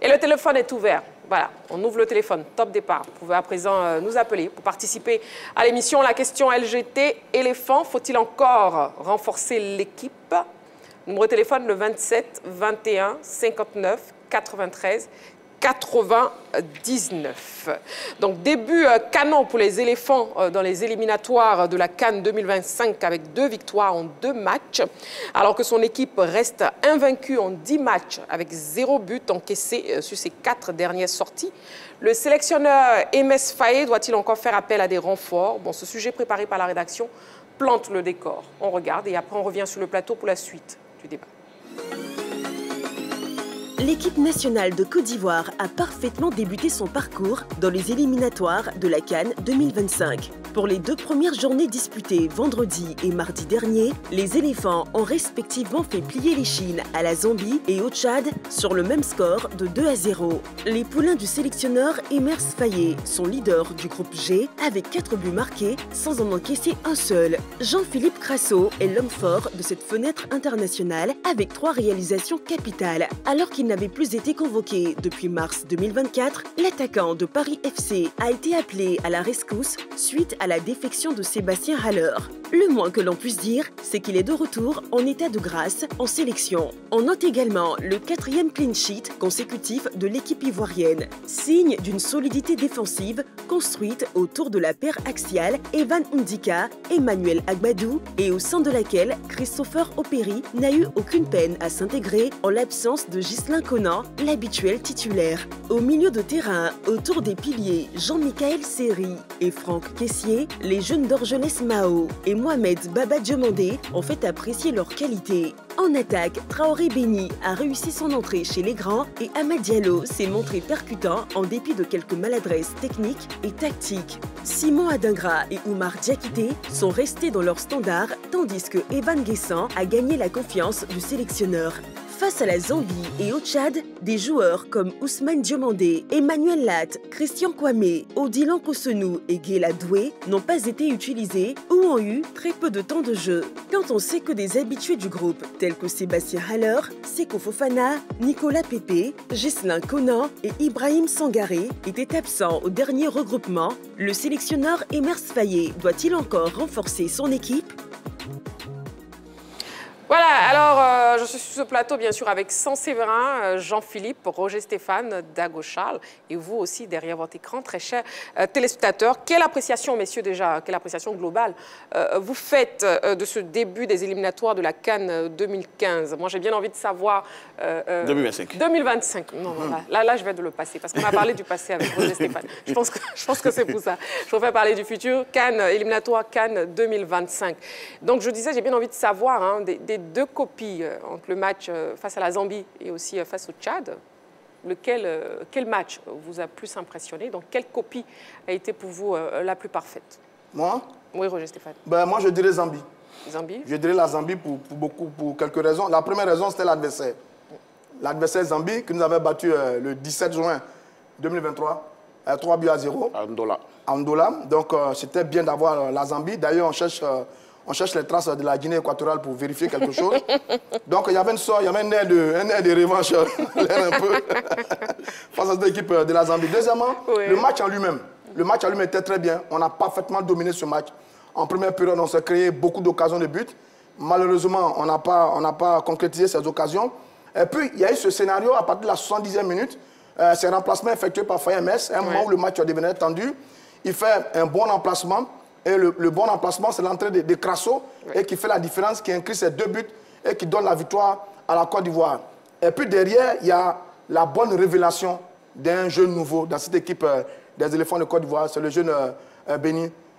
Et le téléphone est ouvert. Voilà, on ouvre le téléphone, top départ. Vous pouvez à présent nous appeler pour participer à l'émission. La question LGT, éléphant, faut-il encore renforcer l'équipe? Numéro de téléphone, le 27 21 59 93 99. Donc début canon pour les éléphants dans les éliminatoires de la CAN 2025 avec 2 victoires en 2 matchs, alors que son équipe reste invaincue en 10 matchs avec 0 but encaissé sur ses 4 dernières sorties. Le sélectionneur Emes Faye doit-il encore faire appel à des renforts? Bon, ce sujet préparé par la rédaction plante le décor. On regarde et après on revient sur le plateau pour la suite du débat. L'équipe nationale de Côte d'Ivoire a parfaitement débuté son parcours dans les éliminatoires de la CAN 2025. Pour les 2 premières journées disputées vendredi et mardi dernier, les éléphants ont respectivement fait plier les Chines à la Zambie et au Tchad sur le même score de 2-0. Les poulains du sélectionneur Emes Faye sont leaders du groupe G avec 4 buts marqués sans en encaisser un seul. Jean-Philippe Crasso est l'homme fort de cette fenêtre internationale avec 3 réalisations capitales. Alors qu'il n'avait plus été convoqué depuis mars 2024, l'attaquant de Paris FC a été appelé à la rescousse suite à la défection de Sébastien Haller. Le moins que l'on puisse dire, c'est qu'il est de retour en état de grâce en sélection. On note également le 4e clean sheet consécutif de l'équipe ivoirienne, signe d'une solidité défensive construite autour de la paire axiale Evan Ndika, Emmanuel Agbadou et au sein de laquelle Christopher Opéry n'a eu aucune peine à s'intégrer en l'absence de Ghislain Conan, l'habituel titulaire. Au milieu de terrain, autour des piliers Jean-Michel Seri et Franck Caissier, les jeunes d'Orgelès Mao et Mohamed Baba Diomandé ont fait apprécier leur qualité. En attaque, Traoré Béni a réussi son entrée chez les grands et Amad Diallo s'est montré percutant en dépit de quelques maladresses techniques et tactiques. Simon Adingra et Oumar Diakité sont restés dans leur standard tandis que Evan Guessant a gagné la confiance du sélectionneur. Face à la Zambie et au Tchad, des joueurs comme Ousmane Diomandé, Emmanuel Lat, Christian Kwame, Odilon Kosenou et Guéla Doué n'ont pas été utilisés ou ont eu très peu de temps de jeu. Quand on sait que des habitués du groupe, tels que Sébastien Haller, Seko Fofana, Nicolas Pépé, Ghislain Conan et Ibrahim Sangaré étaient absents au dernier regroupement, le sélectionneur Emers Faye doit-il encore renforcer son équipe ? Voilà, alors je suis sur ce plateau bien sûr avec Saint-Séverin, Jean-Philippe, Roger Stéphane, Dago Charles et vous aussi derrière votre écran, très chers téléspectateurs. Quelle appréciation, messieurs, déjà, quelle appréciation globale vous faites de ce début des éliminatoires de la CAN 2015? Moi j'ai bien envie de savoir... 2025. 2025, non, là je vais de le passé parce qu'on a parlé du passé avec Roger Stéphane. Je pense que c'est pour ça. Je préfère parler du futur, éliminatoire CAN 2025. Donc je disais, j'ai bien envie de savoir hein, des deux copies entre le match face à la Zambie et aussi face au Tchad. Quel match vous a plus impressionné? Donc, quelle copie a été pour vous la plus parfaite? Moi? Oui, Roger Stéphane. Moi, je dirais Zambie. Zambie? Je dirais la Zambie pour quelques raisons. La première raison, c'était l'adversaire. L'adversaire Zambie, qui nous avait battu le 17 juin 2023, 3-0. À Ndola. Donc, c'était bien d'avoir la Zambie. D'ailleurs, on cherche les traces de la Guinée équatoriale pour vérifier quelque chose. Donc, il y avait un air de revanche, l'air un peu, face à cette équipe de la Zambie. Deuxièmement, le match en lui-même. Le match en lui-même était très bien. On a parfaitement dominé ce match. En première période, on s'est créé beaucoup d'occasions de but. Malheureusement, on n'a pas concrétisé ces occasions. Et puis, il y a eu ce scénario à partir de la 70e minute. C'est un remplacement effectué par Faye Emers, un moment où le match devenait tendu. Il fait un bon remplacement. Et le bon emplacement, c'est l'entrée de Crasso et qui fait la différence, qui inscrit ses 2 buts et qui donne la victoire à la Côte d'Ivoire. Et puis derrière, il y a la bonne révélation d'un jeune nouveau dans cette équipe des éléphants de Côte d'Ivoire. C'est le jeune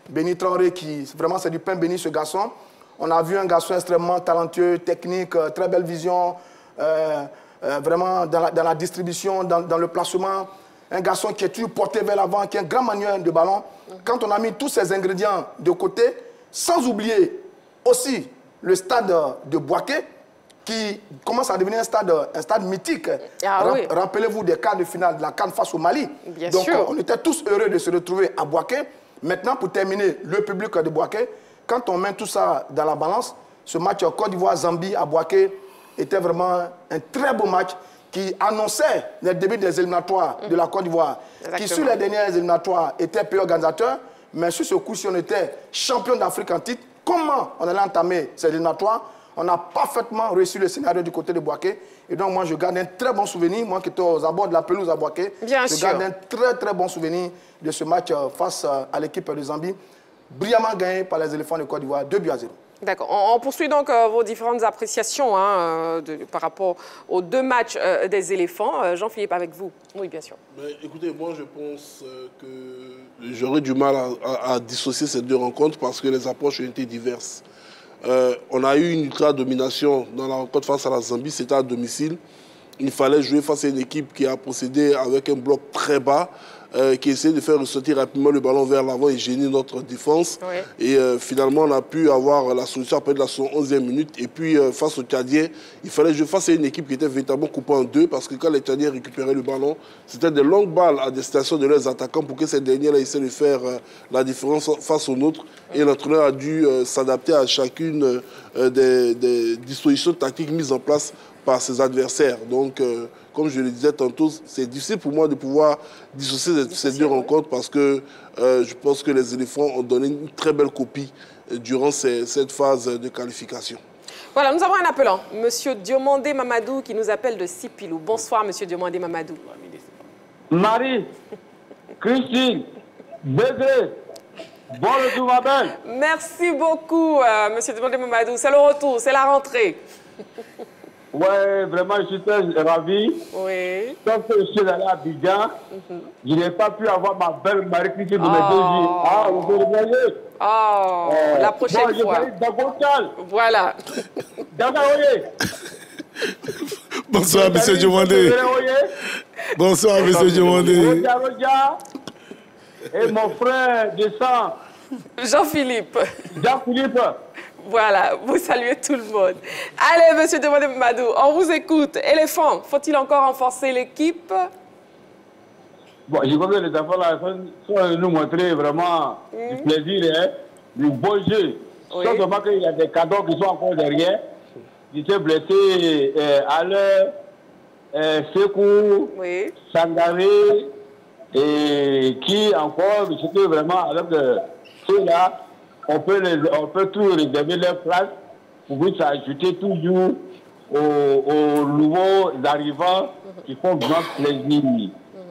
Béni Traoré qui, vraiment, c'est du pain béni ce garçon. On a vu un garçon extrêmement talentueux, technique, très belle vision, vraiment dans la distribution, dans le placement. Un garçon qui est toujours porté vers l'avant, qui est un grand manieur de ballon. Quand on a mis tous ces ingrédients de côté, sans oublier aussi le stade de Bouaké, qui commence à devenir un stade mythique. Rappelez-vous des quarts de finale de la CAN face au Mali. Donc, on était tous heureux de se retrouver à Bouaké. Maintenant, pour terminer, le public de Bouaké, quand on met tout ça dans la balance, ce match Côte d'Ivoire-Zambie à Bouaké était vraiment un très beau match qui annonçait le début des éliminatoires de la Côte d'Ivoire, qui sur les dernières éliminatoires était pays organisateur, mais sur ce coup-ci on était champion d'Afrique en titre. Comment on allait entamer ces éliminatoires? On a parfaitement réussi le scénario du côté de Bouaké. Et donc moi je garde un très bon souvenir, moi qui étais aux abords de la pelouse à Bouaké, je garde un très bon souvenir de ce match face à l'équipe de Zambie, brillamment gagné par les éléphants de Côte d'Ivoire, 2-0. D'accord. On poursuit donc vos différentes appréciations par rapport aux 2 matchs des éléphants. Jean-Philippe, avec vous. Oui, bien sûr. Mais écoutez, moi, je pense que j'aurais du mal à dissocier ces 2 rencontres parce que les approches ont été diverses. On a eu une ultra-domination dans la rencontre face à la Zambie, c'était à domicile. Il fallait jouer face à une équipe qui a procédé avec un bloc très bas, qui essayait de faire ressortir rapidement le ballon vers l'avant et gêner notre défense. Et finalement, on a pu avoir la solution après la 11e minute. Et puis, face aux Tchadiens, il fallait jouer face à une équipe qui était véritablement coupée en 2 parce que quand les Tchadiens récupéraient le ballon, c'était des longues balles à destination de leurs attaquants pour que ces derniers essaient de faire la différence face aux nôtres. Et l'entraîneur a dû s'adapter à chacune des dispositions tactiques mises en place par ses adversaires. Donc, comme je le disais tantôt, c'est difficile pour moi de pouvoir dissocier ces 2 rencontres parce que je pense que les éléphants ont donné une très belle copie durant cette phase de qualification. Voilà, nous avons un appelant, Monsieur Diomandé Mamadou, qui nous appelle de Sipilou. Bonsoir, Monsieur Diomandé Mamadou. Marie, Christine, Bédé, bon retour, ma belle. Merci beaucoup, Monsieur Diomandé Mamadou. C'est le retour, c'est la rentrée. Ouais, vraiment, je suis très ravi. Oui. Sauf que je suis allé à Abidjan, je n'ai pas pu avoir ma belle Marie-Christine de mes 2 jours. Ah, vous pouvez le voyez. Oh, la prochaine fois. Voilà. Bonsoir, monsieur Diomandé. Bonsoir, monsieur Diomandé. Et mon frère de sang. Jean-Philippe. Jean-Philippe. Voilà, vous saluez tout le monde. Allez, monsieur Demodé Mamadou, on vous écoute. Éléphant, faut-il encore renforcer l'équipe? Bon, je crois que les enfants là sont nous montrer vraiment du plaisir, hein, du beau jeu. Oui. Sauf seulement qu'il y a des cadeaux qui sont encore derrière. Ils étaient blessés à l'heure, Sekou, Sangaré, et qui encore, c'était vraiment avec ceux-là, on peut tout réserver leur place pour s'ajouter toujours aux nouveaux arrivants qui font grand plaisir.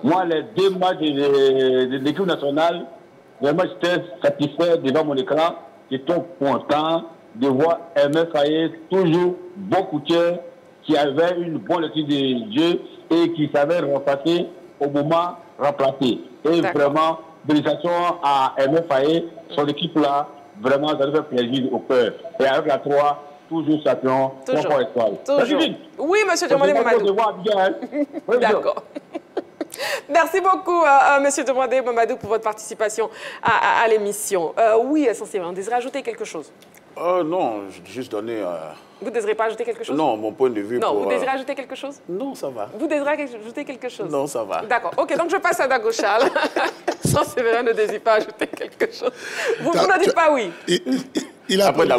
Moi, les 2 matchs de l'équipe nationale, vraiment, j'étais satisfait devant mon écran. J'étais content de voir MF Faye, toujours bon coutier, qui avait une bonne étude de jeu et qui savait remplacer au moment remplacé. Et vraiment, félicitations à MF Faye, son équipe-là, vraiment, ça nous fait plaisir au cœur. Et avec la 3, toujours champion, 3 étoiles. Toujours. Oui, monsieur Demodé Mamadou. D'accord. Merci beaucoup, monsieur Demodé Mamadou, pour votre participation à l'émission. Oui, essentiellement, on désirait ajouter quelque chose? Non, je juste donner... Vous ne désirez pas ajouter quelque chose? Non, mon point de vue... Non, vous désirez ajouter quelque chose? Non, ça va. Vous désirez ajouter quelque chose? Non, ça va. D'accord. Ok, donc je passe à Dago Charles. Sans Séverin ne désire pas ajouter quelque chose. Vous ne dites pas oui. Il a pris non,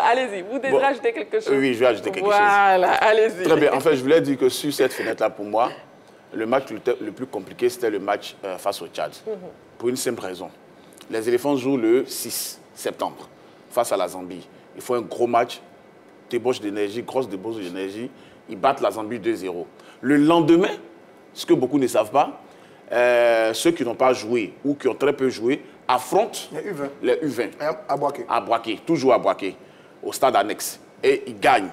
allez-y. Vous désirez ajouter quelque chose? Oui, je vais ajouter quelque chose. Voilà, allez-y. Très bien. En fait, je voulais dire que sur cette fenêtre-là, pour moi, le match le plus compliqué, c'était le match face au Tchad. Pour une simple raison. Les éléphants jouent le 6 septembre face à la Zambie. Il faut un gros match, débauche d'énergie, grosse débauche d'énergie. Ils battent la Zambie 2-0. Le lendemain, ce que beaucoup ne savent pas, ceux qui n'ont pas joué ou qui ont très peu joué affrontent les U20. À Boaké, toujours à Boaké, au stade annexe. Et ils gagnent.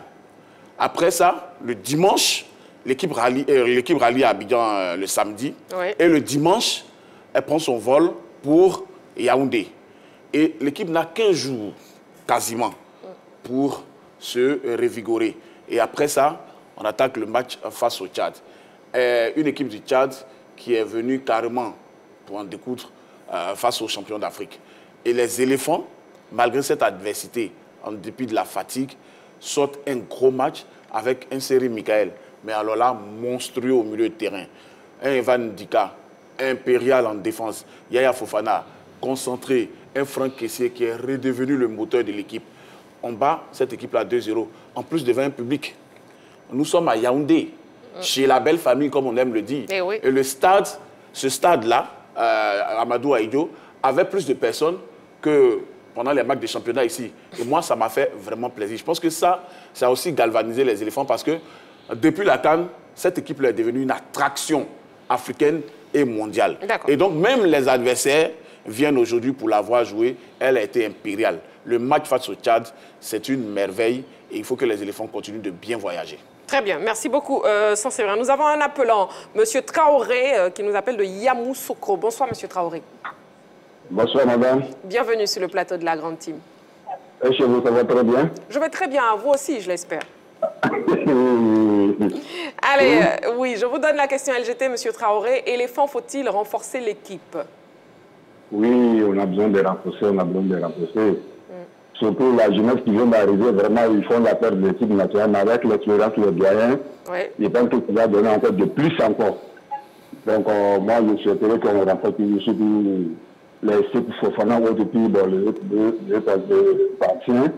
Après ça, le dimanche, l'équipe rallie à Abidjan le samedi. Oui. Et le dimanche, elle prend son vol pour Yaoundé. Et l'équipe n'a qu'un jour, quasiment, pour se revigorer. Et après ça, on attaque le match face au Tchad. Une équipe du Tchad qui est venue carrément pour en découdre face aux champions d'Afrique. Et les éléphants, malgré cette adversité, en dépit de la fatigue, sortent un gros match avec un Seri Michael. Mais alors là, monstrueux au milieu de terrain. Un Evan Dika, impérial en défense. Yaya Fofana, concentré. Un Franck Kessié qui est redevenu le moteur de l'équipe. On bat cette équipe-là 2-0, en plus devant un public. Nous sommes à Yaoundé, chez la belle famille, comme on aime le dire. Et le stade, ce stade-là, Amadou Ahidjo, avait plus de personnes que pendant les matchs de championnat ici. Et moi, ça m'a fait vraiment plaisir. Je pense que ça a aussi galvanisé les éléphants parce que depuis la CAN, cette équipe est devenue une attraction africaine et mondiale. Et donc, même les adversaires viennent aujourd'hui pour l'avoir joué. Elle a été impériale. Le match face au Tchad, c'est une merveille et il faut que les éléphants continuent de bien voyager. Très bien, merci beaucoup, Sanséverin. Nous avons un appelant, M. Traoré, qui nous appelle de Yamoussoukro. Bonsoir, M. Traoré. Bonsoir, madame. Bienvenue sur le plateau de la Grande Team. Et chez vous, ça va très bien? Je vais très bien, vous aussi, je l'espère. Allez, oui, je vous donne la question LGT, M. Traoré. Éléphant, faut-il renforcer l'équipe? Oui, on a besoin de renforcer, Surtout la jeunesse qui vient d'arriver, vraiment, ils font la perte de l'équipe nationale avec l'expérience de doyen. Je pense que ça va donner encore de plus encore. Donc, moi, je souhaiterais qu'on renforce surtout les sites Fofana ou depuis les partisans.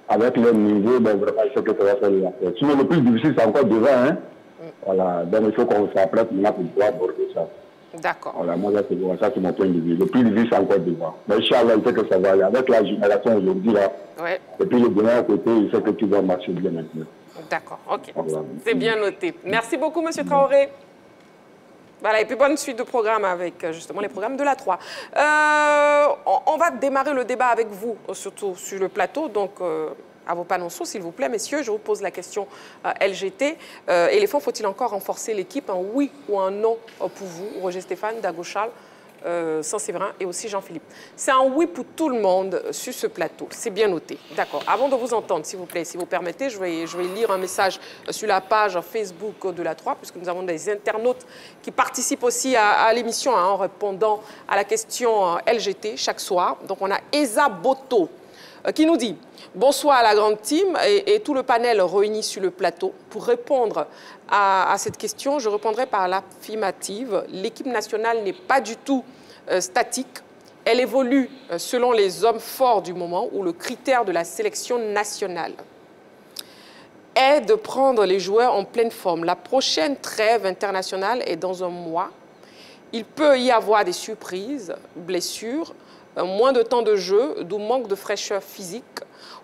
Avec leur niveau, ben, vraiment, je sais que ça va faire l'affaire. Sinon, le plus difficile, c'est encore devant. Hein? Voilà, donc il faut qu'on s'apprête maintenant pour pouvoir aborder ça. D'accord. Voilà, moi, ça, c'est mon point de vue. Le plus difficile, c'est encore devant. Mais Inch'Allah, il sait que ça va aller. Avec la génération aujourd'hui, là, et puis le dernier à côté, il sait que tu vas marcher bien maintenant. D'accord, ok. Voilà. C'est bien noté. Merci beaucoup, M. Traoré. Voilà, et puis bonne suite de programme avec justement les programmes de la 3. On va démarrer le débat avec vous, surtout sur le plateau. Donc, à vos panonceaux, s'il vous plaît, messieurs, je vous pose la question LGT. Éléphant, faut-il encore renforcer l'équipe? Un oui ou un non pour vous, Roger Stéphane, Dago Charles, Sanséverin et aussi Jean-Philippe. C'est un oui pour tout le monde sur ce plateau. C'est bien noté. D'accord. Avant de vous entendre, s'il vous plaît, si vous permettez, je vais lire un message sur la page Facebook de la 3, puisque nous avons des internautes qui participent aussi à l'émission en répondant à la question LGT chaque soir. Donc, on a Esa Boto. qui nous dit « Bonsoir à la grande team et tout le panel réuni sur le plateau. Pour répondre à cette question, je répondrai par l'affirmative. L'équipe nationale n'est pas du tout statique. Elle évolue selon les hommes forts du moment ou le critère de la sélection nationale est de prendre les joueurs en pleine forme. La prochaine trêve internationale est dans un mois. Il peut y avoir des surprises, blessures, moins de temps de jeu, d'où manque de fraîcheur physique,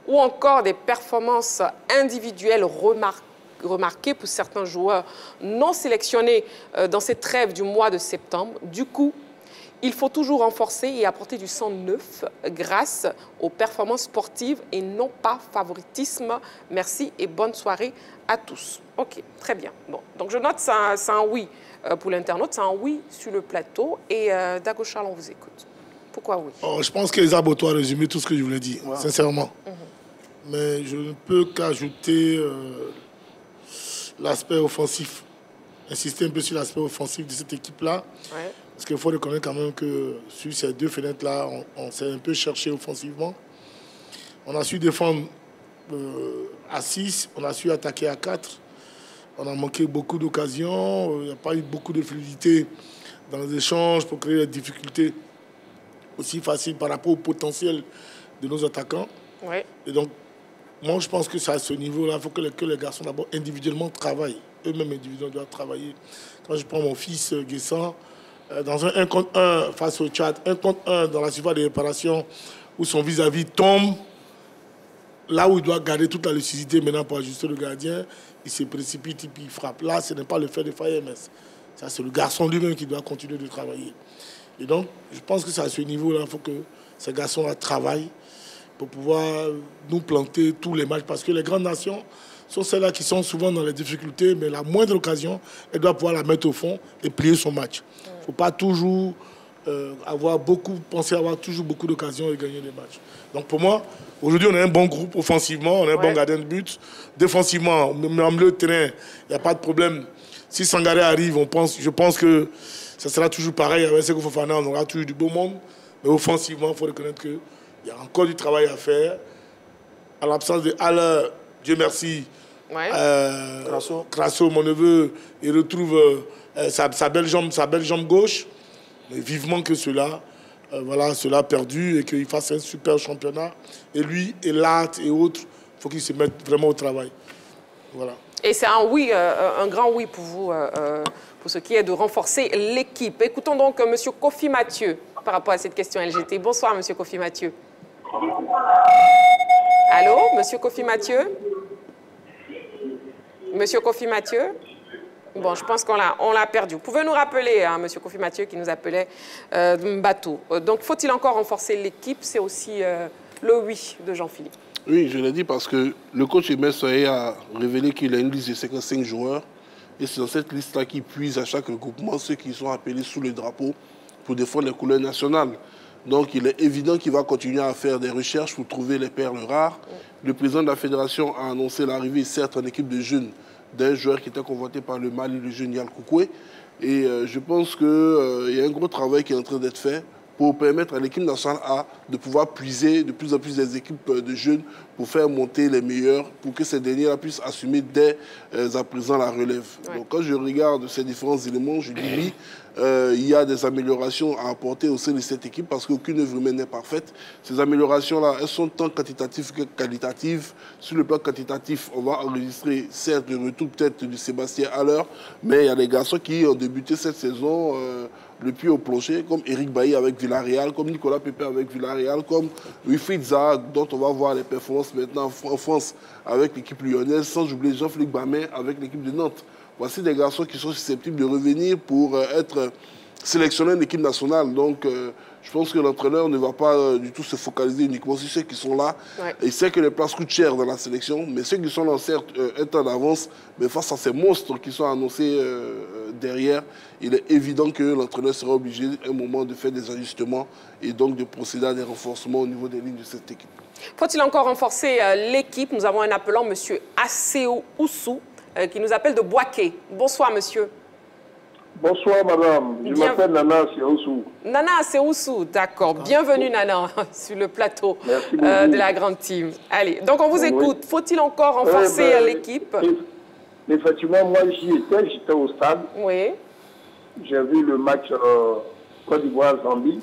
ou encore des performances individuelles remarquées pour certains joueurs non sélectionnés dans cette trêve du mois de septembre. Du coup, il faut toujours renforcer et apporter du sang neuf grâce aux performances sportives et non pas favoritisme. Merci et bonne soirée à tous. Ok, très bien. Bon, donc je note c'est un oui pour l'internaute, c'est un oui sur le plateau. Et Dago Charles, on vous écoute. Pourquoi oui? Je pense qu'Elsa Boto a résumé tout ce que je voulais dire, sincèrement. Mais je ne peux qu'ajouter l'aspect offensif. Insister un peu sur l'aspect offensif de cette équipe-là. Ouais. Parce qu'il faut reconnaître quand même que sur ces deux fenêtres-là, on s'est un peu cherché offensivement. On a su défendre à 6, on a su attaquer à 4. On a manqué beaucoup d'occasions. Il n'y a pas eu beaucoup de fluidité dans les échanges pour créer des difficultés aussi faciles par rapport au potentiel de nos attaquants. Ouais. Et donc, moi, je pense que c'est à ce niveau-là, il faut que les garçons d'abord individuellement travaillent. Eux-mêmes individuellement doivent travailler. Quand je prends mon fils Guessant, dans un 1 contre 1 face au Tchad, 1 contre 1 dans la surface de réparation, où son vis-à-vis tombe, là où il doit garder toute la lucidité maintenant pour ajuster le gardien, il se précipite et puis il frappe. Là, ce n'est pas le fait de FAMS. Ça, c'est le garçon lui-même qui doit continuer de travailler. Et donc, je pense que c'est à ce niveau-là, il faut que ces garçons-là travaillent pour pouvoir nous planter tous les matchs. Parce que les grandes nations sont celles-là qui sont souvent dans les difficultés, mais la moindre occasion, elle doit pouvoir la mettre au fond et plier son match. Il ne faut pas toujours penser avoir toujours beaucoup d'occasions et gagner des matchs. Donc pour moi, aujourd'hui, on a un bon groupe offensivement, on a un bon gardien de but. Défensivement, même en milieu de terrain, il n'y a pas de problème. Si Sangaré arrive, je pense que ça sera toujours pareil. Avec Seko Fofana, on aura toujours du beau monde. Mais offensivement, il faut reconnaître qu'il y a encore du travail à faire. À l'absence de Haller, Dieu merci, Crasso, mon neveu, il retrouve sa belle jambe gauche. Mais vivement que cela perdu et qu'il fasse un super championnat. Et lui, et Lat et autres, il faut qu'ils se mettent vraiment au travail. Voilà. Et c'est un oui, un grand oui pour vous, pour ce qui est de renforcer l'équipe. Écoutons donc M. Kofi Mathieu par rapport à cette question LGT. Bonsoir, M. Kofi Mathieu. Allô, M. Kofi Mathieu? M. Kofi Mathieu? Bon, je pense qu'on l'a perdu. Vous pouvez nous rappeler, hein, M. Kofi Mathieu, qui nous appelait Mbato. Donc, faut-il encore renforcer l'équipe? C'est aussi le oui de Jean-Philippe. Oui, je l'ai dit parce que le coach Emel Soye a révélé qu'il a une liste de 55 joueurs. Et c'est dans cette liste-là qu'il puise à chaque regroupement ceux qui sont appelés sous le drapeau pour défendre les couleurs nationales. Donc, il est évident qu'il va continuer à faire des recherches pour trouver les perles rares. Le président de la fédération a annoncé l'arrivée, certes, en équipe de jeunes, d'un joueur qui était convoité par le Mali, le jeune Yal Koukoué. Et je pense qu'il y a un gros travail qui est en train d'être fait pour permettre à l'équipe nationale A de pouvoir puiser de plus en plus des équipes de jeunes pour faire monter les meilleurs, pour que ces derniers puissent assumer dès à présent la relève. Ouais. Donc quand je regarde ces différents éléments, je dis oui, il y a des améliorations à apporter au sein de cette équipe parce qu'aucune œuvre humaine n'est parfaite. Ces améliorations-là, elles sont tant quantitatives que qualitatives. Sur le plan quantitatif, on va enregistrer certes le retour peut-être de Sébastien Haller, mais il y a des garçons qui ont débuté cette saison le pied au plancher, comme Eric Bailly avec Villarreal, comme Nicolas Pepe avec Villarreal, comme Wilfried Zaha, dont on va voir les performances maintenant en France avec l'équipe lyonnaise, sans oublier Jean-Philippe Bamet avec l'équipe de Nantes. Voici des garçons qui sont susceptibles de revenir pour être sélectionnés en équipe nationale. Donc, je pense que l'entraîneur ne va pas du tout se focaliser uniquement sur ceux qui sont là. Ouais. Il sait que les places coûtent cher dans la sélection, mais ceux qui sont là, certes, un temps d'avance, mais face à ces monstres qui sont annoncés derrière, il est évident que l'entraîneur sera obligé à un moment de faire des ajustements et donc de procéder à des renforcements au niveau des lignes de cette équipe. Faut-il encore renforcer l'équipe? Nous avons un appelant, M. Aseo Oussou, qui nous appelle de Boaké. Bonsoir, monsieur. Bonsoir, madame. Je m'appelle Nana Seoussou. Nana Seoussou, d'accord. Bienvenue, Nana, sur le plateau de la grande team. Allez, donc on vous écoute. Faut-il encore renforcer l'équipe? Effectivement, moi, j'étais au stade. Oui. J'ai vu le match Côte d'Ivoire-Zambie.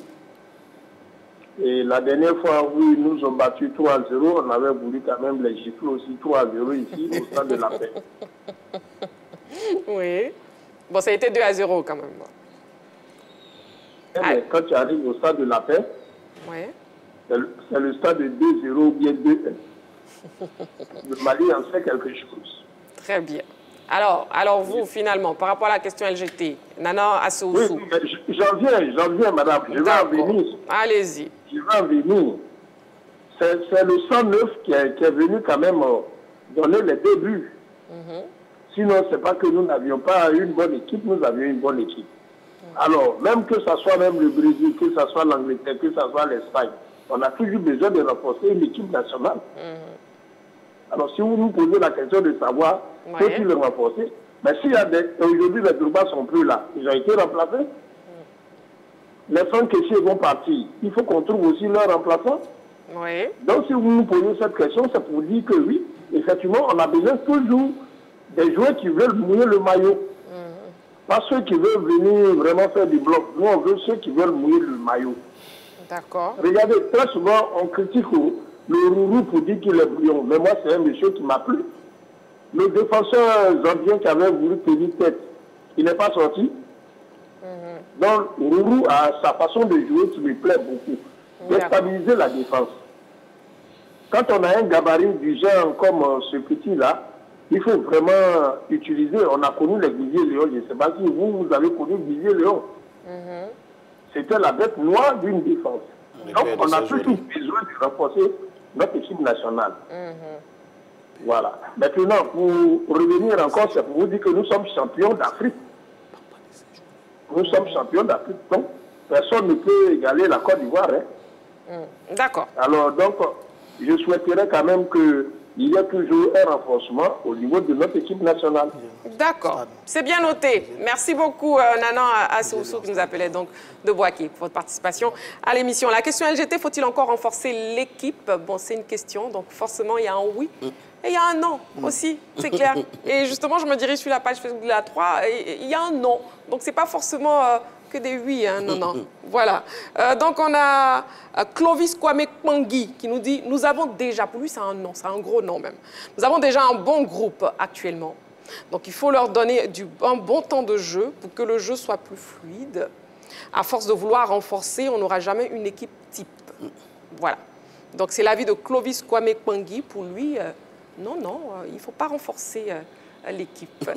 Et la dernière fois où ils nous ont battu 3-0, on avait voulu quand même les gifler aussi 3-0 ici, au stade de la Paix. Oui. Bon, ça a été 2-0 quand même. Mais quand tu arrives au stade de la Paix, c'est le stade de 2-0 ou bien 2-1. Le Mali en sait quelque chose. Très bien. Alors vous, finalement, par rapport à la question LGT, Nana Assoussou. Oui, j'en viens, madame. Je vais en venir. Allez-y. Je vais en venir. C'est le 109 qui est venu quand même donner les débuts. Sinon, ce n'est pas que nous n'avions pas une bonne équipe, nous avions une bonne équipe. Alors, même que ce soit même le Brésil, que ce soit l'Angleterre, que ce soit l'Espagne, on a toujours besoin de renforcer une équipe nationale. Alors, si vous nous posez la question de savoir, faut-il le renforcer? Mais s'il y a aujourd'hui, les Drogba ne sont plus là. Ils ont été remplacés. Les Franck Kessié vont partir. Il faut qu'on trouve aussi leur remplaçant. Donc, si vous nous posez cette question, c'est pour dire que oui, effectivement, on a besoin toujours des joueurs qui veulent mouiller le maillot. Pas ceux qui veulent venir vraiment faire du bloc. Nous, on veut ceux qui veulent mouiller le maillot. D'accord. Regardez, très souvent, on critique le Rourou pour dire qu'il est bouillon. Mais moi, c'est un monsieur qui m'a plu. Le défenseur zambien qui avait voulu tenir tête, il n'est pas sorti. Donc, Rourou a sa façon de jouer qui me plaît beaucoup. Déstabiliser la défense. Quand on a un gabarit du genre comme ce petit-là, il faut vraiment utiliser. On a connu les Vivier Léon. Je ne sais pas si vous avez connu Vivier Léon. C'était la bête noire d'une défense. Donc, on a surtout besoin de renforcer notre équipe nationale. Voilà. Maintenant, pour revenir encore, c'est pour vous dire que nous sommes champions d'Afrique. Nous sommes champions d'Afrique. Donc, personne ne peut égaler la Côte d'Ivoire. D'accord. Alors, donc, je souhaiterais quand même qu'il y ait toujours un renforcement au niveau de notre équipe nationale. D'accord. C'est bien noté. Merci beaucoup, Nana Assoussou, qui nous appelait donc de Boaké, pour votre participation à l'émission. La question LGT, faut-il encore renforcer l'équipe? Bon, c'est une question, donc forcément, il y a un oui et il y a un non aussi, c'est clair. Et justement, je me dirige sur la page Facebook de la 3, et il y a un non. Donc, ce n'est pas forcément que des oui, hein, non, non. Voilà. Donc, on a Clovis Kwame Kpangi qui nous dit, nous avons déjà, pour lui, c'est un non, c'est un gros non même. Nous avons déjà un bon groupe actuellement. Donc, il faut leur donner un bon temps de jeu pour que le jeu soit plus fluide. À force de vouloir renforcer, on n'aura jamais une équipe type. Voilà. Donc, c'est l'avis de Clovis Kwame Kpangi. Pour lui, non, non, il ne faut pas renforcer l'équipe.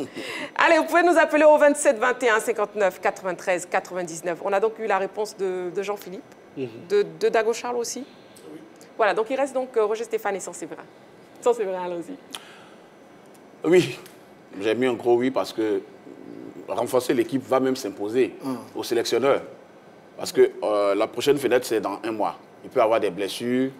Allez, vous pouvez nous appeler au 27 21 59 93 99. On a donc eu la réponse de Jean-Philippe, de Dago Charles aussi. Oui. Voilà, donc il reste donc Roger Stéphane et Sanséverin. Sanséverin, allons-y. Oui, j'ai mis un gros oui parce que renforcer l'équipe va même s'imposer au sélectionneur. Parce que la prochaine fenêtre, c'est dans 1 mois. Il peut y avoir des blessures.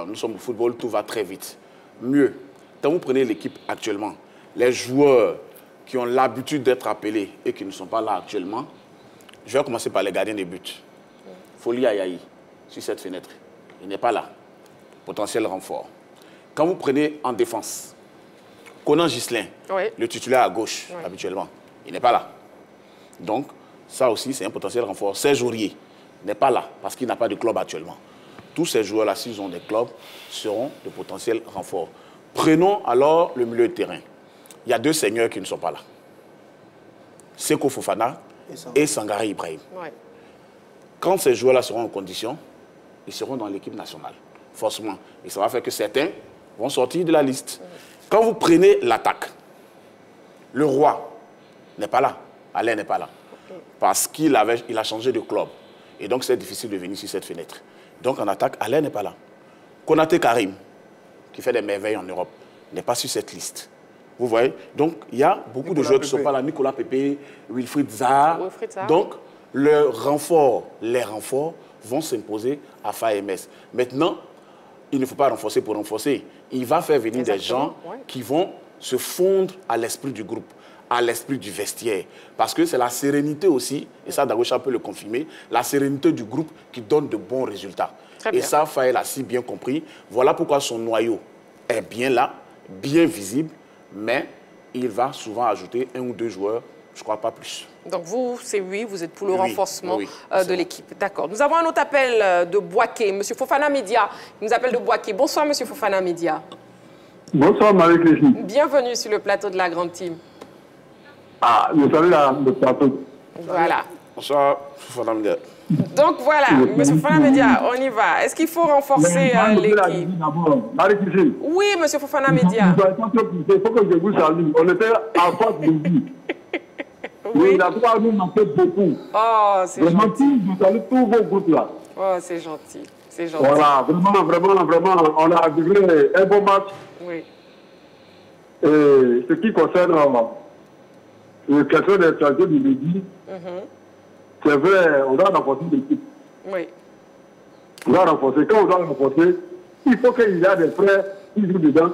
Nous sommes au football, tout va très vite. Mieux, quand vous prenez l'équipe actuellement, les joueurs qui ont l'habitude d'être appelés et qui ne sont pas là actuellement, je vais commencer par les gardiens de but. Folie Ayayi, sur cette fenêtre, il n'est pas là. Potentiel renfort. Quand vous prenez en défense, Conan Ghislain, le titulaire à gauche, habituellement, il n'est pas là. Donc, ça aussi, c'est un potentiel renfort. Serge Aurier n'est pas là parce qu'il n'a pas de club actuellement. Tous ces joueurs-là, s'ils ont des clubs, seront de potentiels renforts. Prenons alors le milieu de terrain. Il y a 2 seigneurs qui ne sont pas là. Seko Fofana et Sangaré Ibrahim. Quand ces joueurs-là seront en condition, ils seront dans l'équipe nationale, forcément. Et ça va faire que certains vont sortir de la liste. Quand vous prenez l'attaque, le roi n'est pas là. Alain n'est pas là. Parce qu'il a changé de club. Et donc, c'est difficile de venir sur cette fenêtre. Donc, en attaque, Alain n'est pas là. Konaté Karim, qui fait des merveilles en Europe, n'est pas sur cette liste. Vous voyez? Donc, il y a beaucoup de joueurs qui ne sont pas là. Nicolas Pépé, Wilfried Zaha. Donc, les renforts vont s'imposer à FAMS. Maintenant, il ne faut pas renforcer pour renforcer. Il va faire venir des gens qui vont se fondre à l'esprit du groupe. à l'esprit du vestiaire. Parce que c'est la sérénité aussi, et ça Dagocha peut le confirmer, la sérénité du groupe qui donne de bons résultats. Et ça, Fayel a si bien compris. Voilà pourquoi son noyau est bien là, bien visible, mais il va souvent ajouter 1 ou 2 joueurs, je ne crois pas plus. Donc vous, c'est oui, vous êtes pour le renforcement de l'équipe. D'accord. Nous avons un autre appel de Boaké, M. Fofana Média. Il nous appelle de Boaké. Bonsoir, M. Fofana Média. Bonsoir, Marie-Cléchine. Bienvenue sur le plateau de la Grande Team. Ah, vous savez, le plateau. Voilà. Bonsoir, Fofana Média. Donc voilà, M. Fofana Média, on y va. Est-ce qu'il faut renforcer l'équipe? Marie-Cléchine. Oui, M. Fofana Média. Il faut que je vous salue. On était en face de vous. Oui. Il a droit à nous manquer beaucoup. Oh, c'est gentil. Je salue tous vos groupes là. Oh, c'est gentil. C'est gentil. Voilà, vraiment, on a livré un bon match. Oui. Et ce qui concerne la question des étrangers du midi, c'est vrai, on doit renforcer l'équipe. Oui. On doit renforcer. Quand on doit renforcer, il faut qu'il y ait des frères qui jouent dedans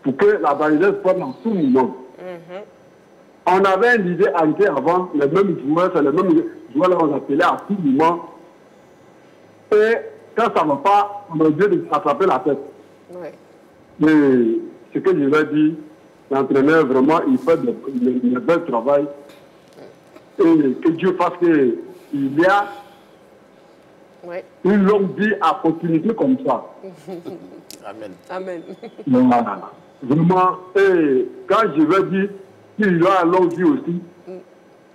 pour que la validation soit dans tout le monde. On avait une idée arrêtée avant, les mêmes joueurs, c'est les mêmes joueurs là, on appelait à tout moment. Et quand ça ne va pas, on a obligé de s'attraper la tête. Oui. Mais ce que je vais dire, l'entraîneur, vraiment, il fait le bel travail. Et que Dieu fasse qu'il y a une longue vie à continuer comme ça. Amen. Amen. Voilà. Vraiment, et quand je vais dire qu'il y a une longue vie aussi,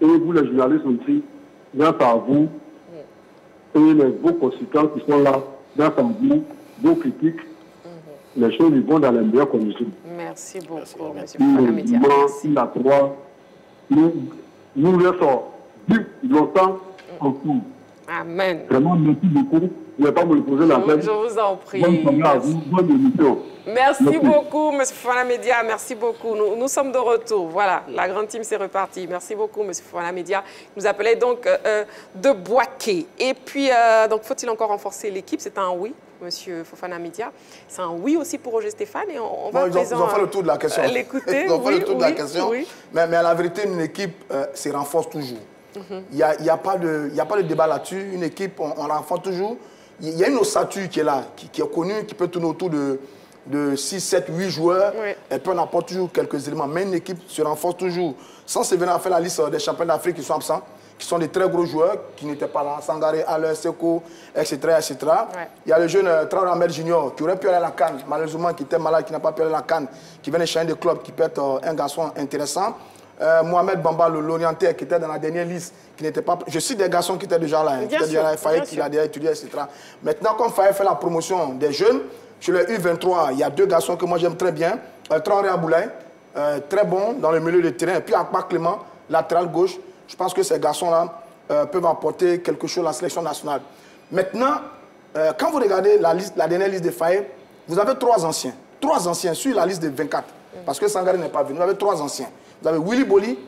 et vous les journalistes aussi, grâce à vous, et les beaux consultants qui sont là, grâce à vous, vos critiques, les choses vont dans les meilleures conditions. Merci beaucoup, M. Fofana Média. Nous restons vivre longtemps en cours. Amen. Vraiment, merci beaucoup. Je ne vais pas me poser la tête. Je vous en prie. Bonne émission. Merci beaucoup, M. Fofana Média. Merci beaucoup. Nous sommes de retour. Voilà, la Grande Team s'est repartie. Merci beaucoup, M. Fofana Média. Vous appelez donc de Boaké. Et puis, donc, faut-il encore renforcer l'équipe? C'est un oui, M. Fofana Média. C'est un oui aussi pour Roger Stéphane. Et on va ils ont fait le tour de la question. L'écouter. Ils ont fait le tour de la question. Oui. Mais la vérité, une équipe se renforce toujours. Il n'y a pas de débat là-dessus. Une équipe, on renforce toujours. Il y a une ossature qui est là, qui est connue, qui peut tourner autour de 6, 7, 8 joueurs. Oui. Elle peut en apporter toujours quelques éléments. Mais une équipe se renforce toujours. Sans se venir à faire la liste des champions d'Afrique qui sont absents, qui sont des très gros joueurs, qui n'étaient pas là. Sangaré, Aller, Seko, etc. etc. Ouais. Il y a le jeune Traoré Ahmed Junior qui aurait pu aller à la CAN, malheureusement, qui était malade, qui n'a pas pu aller à la CAN, qui vient de changer de club, qui peut être un garçon intéressant. Mohamed Bamba, l'Orientais, qui était dans la dernière liste, qui n'était pas... Je cite des garçons qui étaient déjà là, qui étaient déjà là, Fayet, qui l'a déjà étudié, etc. Maintenant, comme Fayet fait la promotion des jeunes, sur les U23, il y a 2 garçons que moi j'aime très bien. Traoré Aboulaye, très bon dans le milieu de terrain. Et puis Akpa Clément, latéral gauche. Je pense que ces garçons-là peuvent apporter quelque chose à la sélection nationale. Maintenant, quand vous regardez la dernière liste de Fayet, vous avez 3 anciens. 3 anciens sur la liste de 24. Parce que Sangaré n'est pas venu. Vous avez 3 anciens. Vous avez Willy Boli,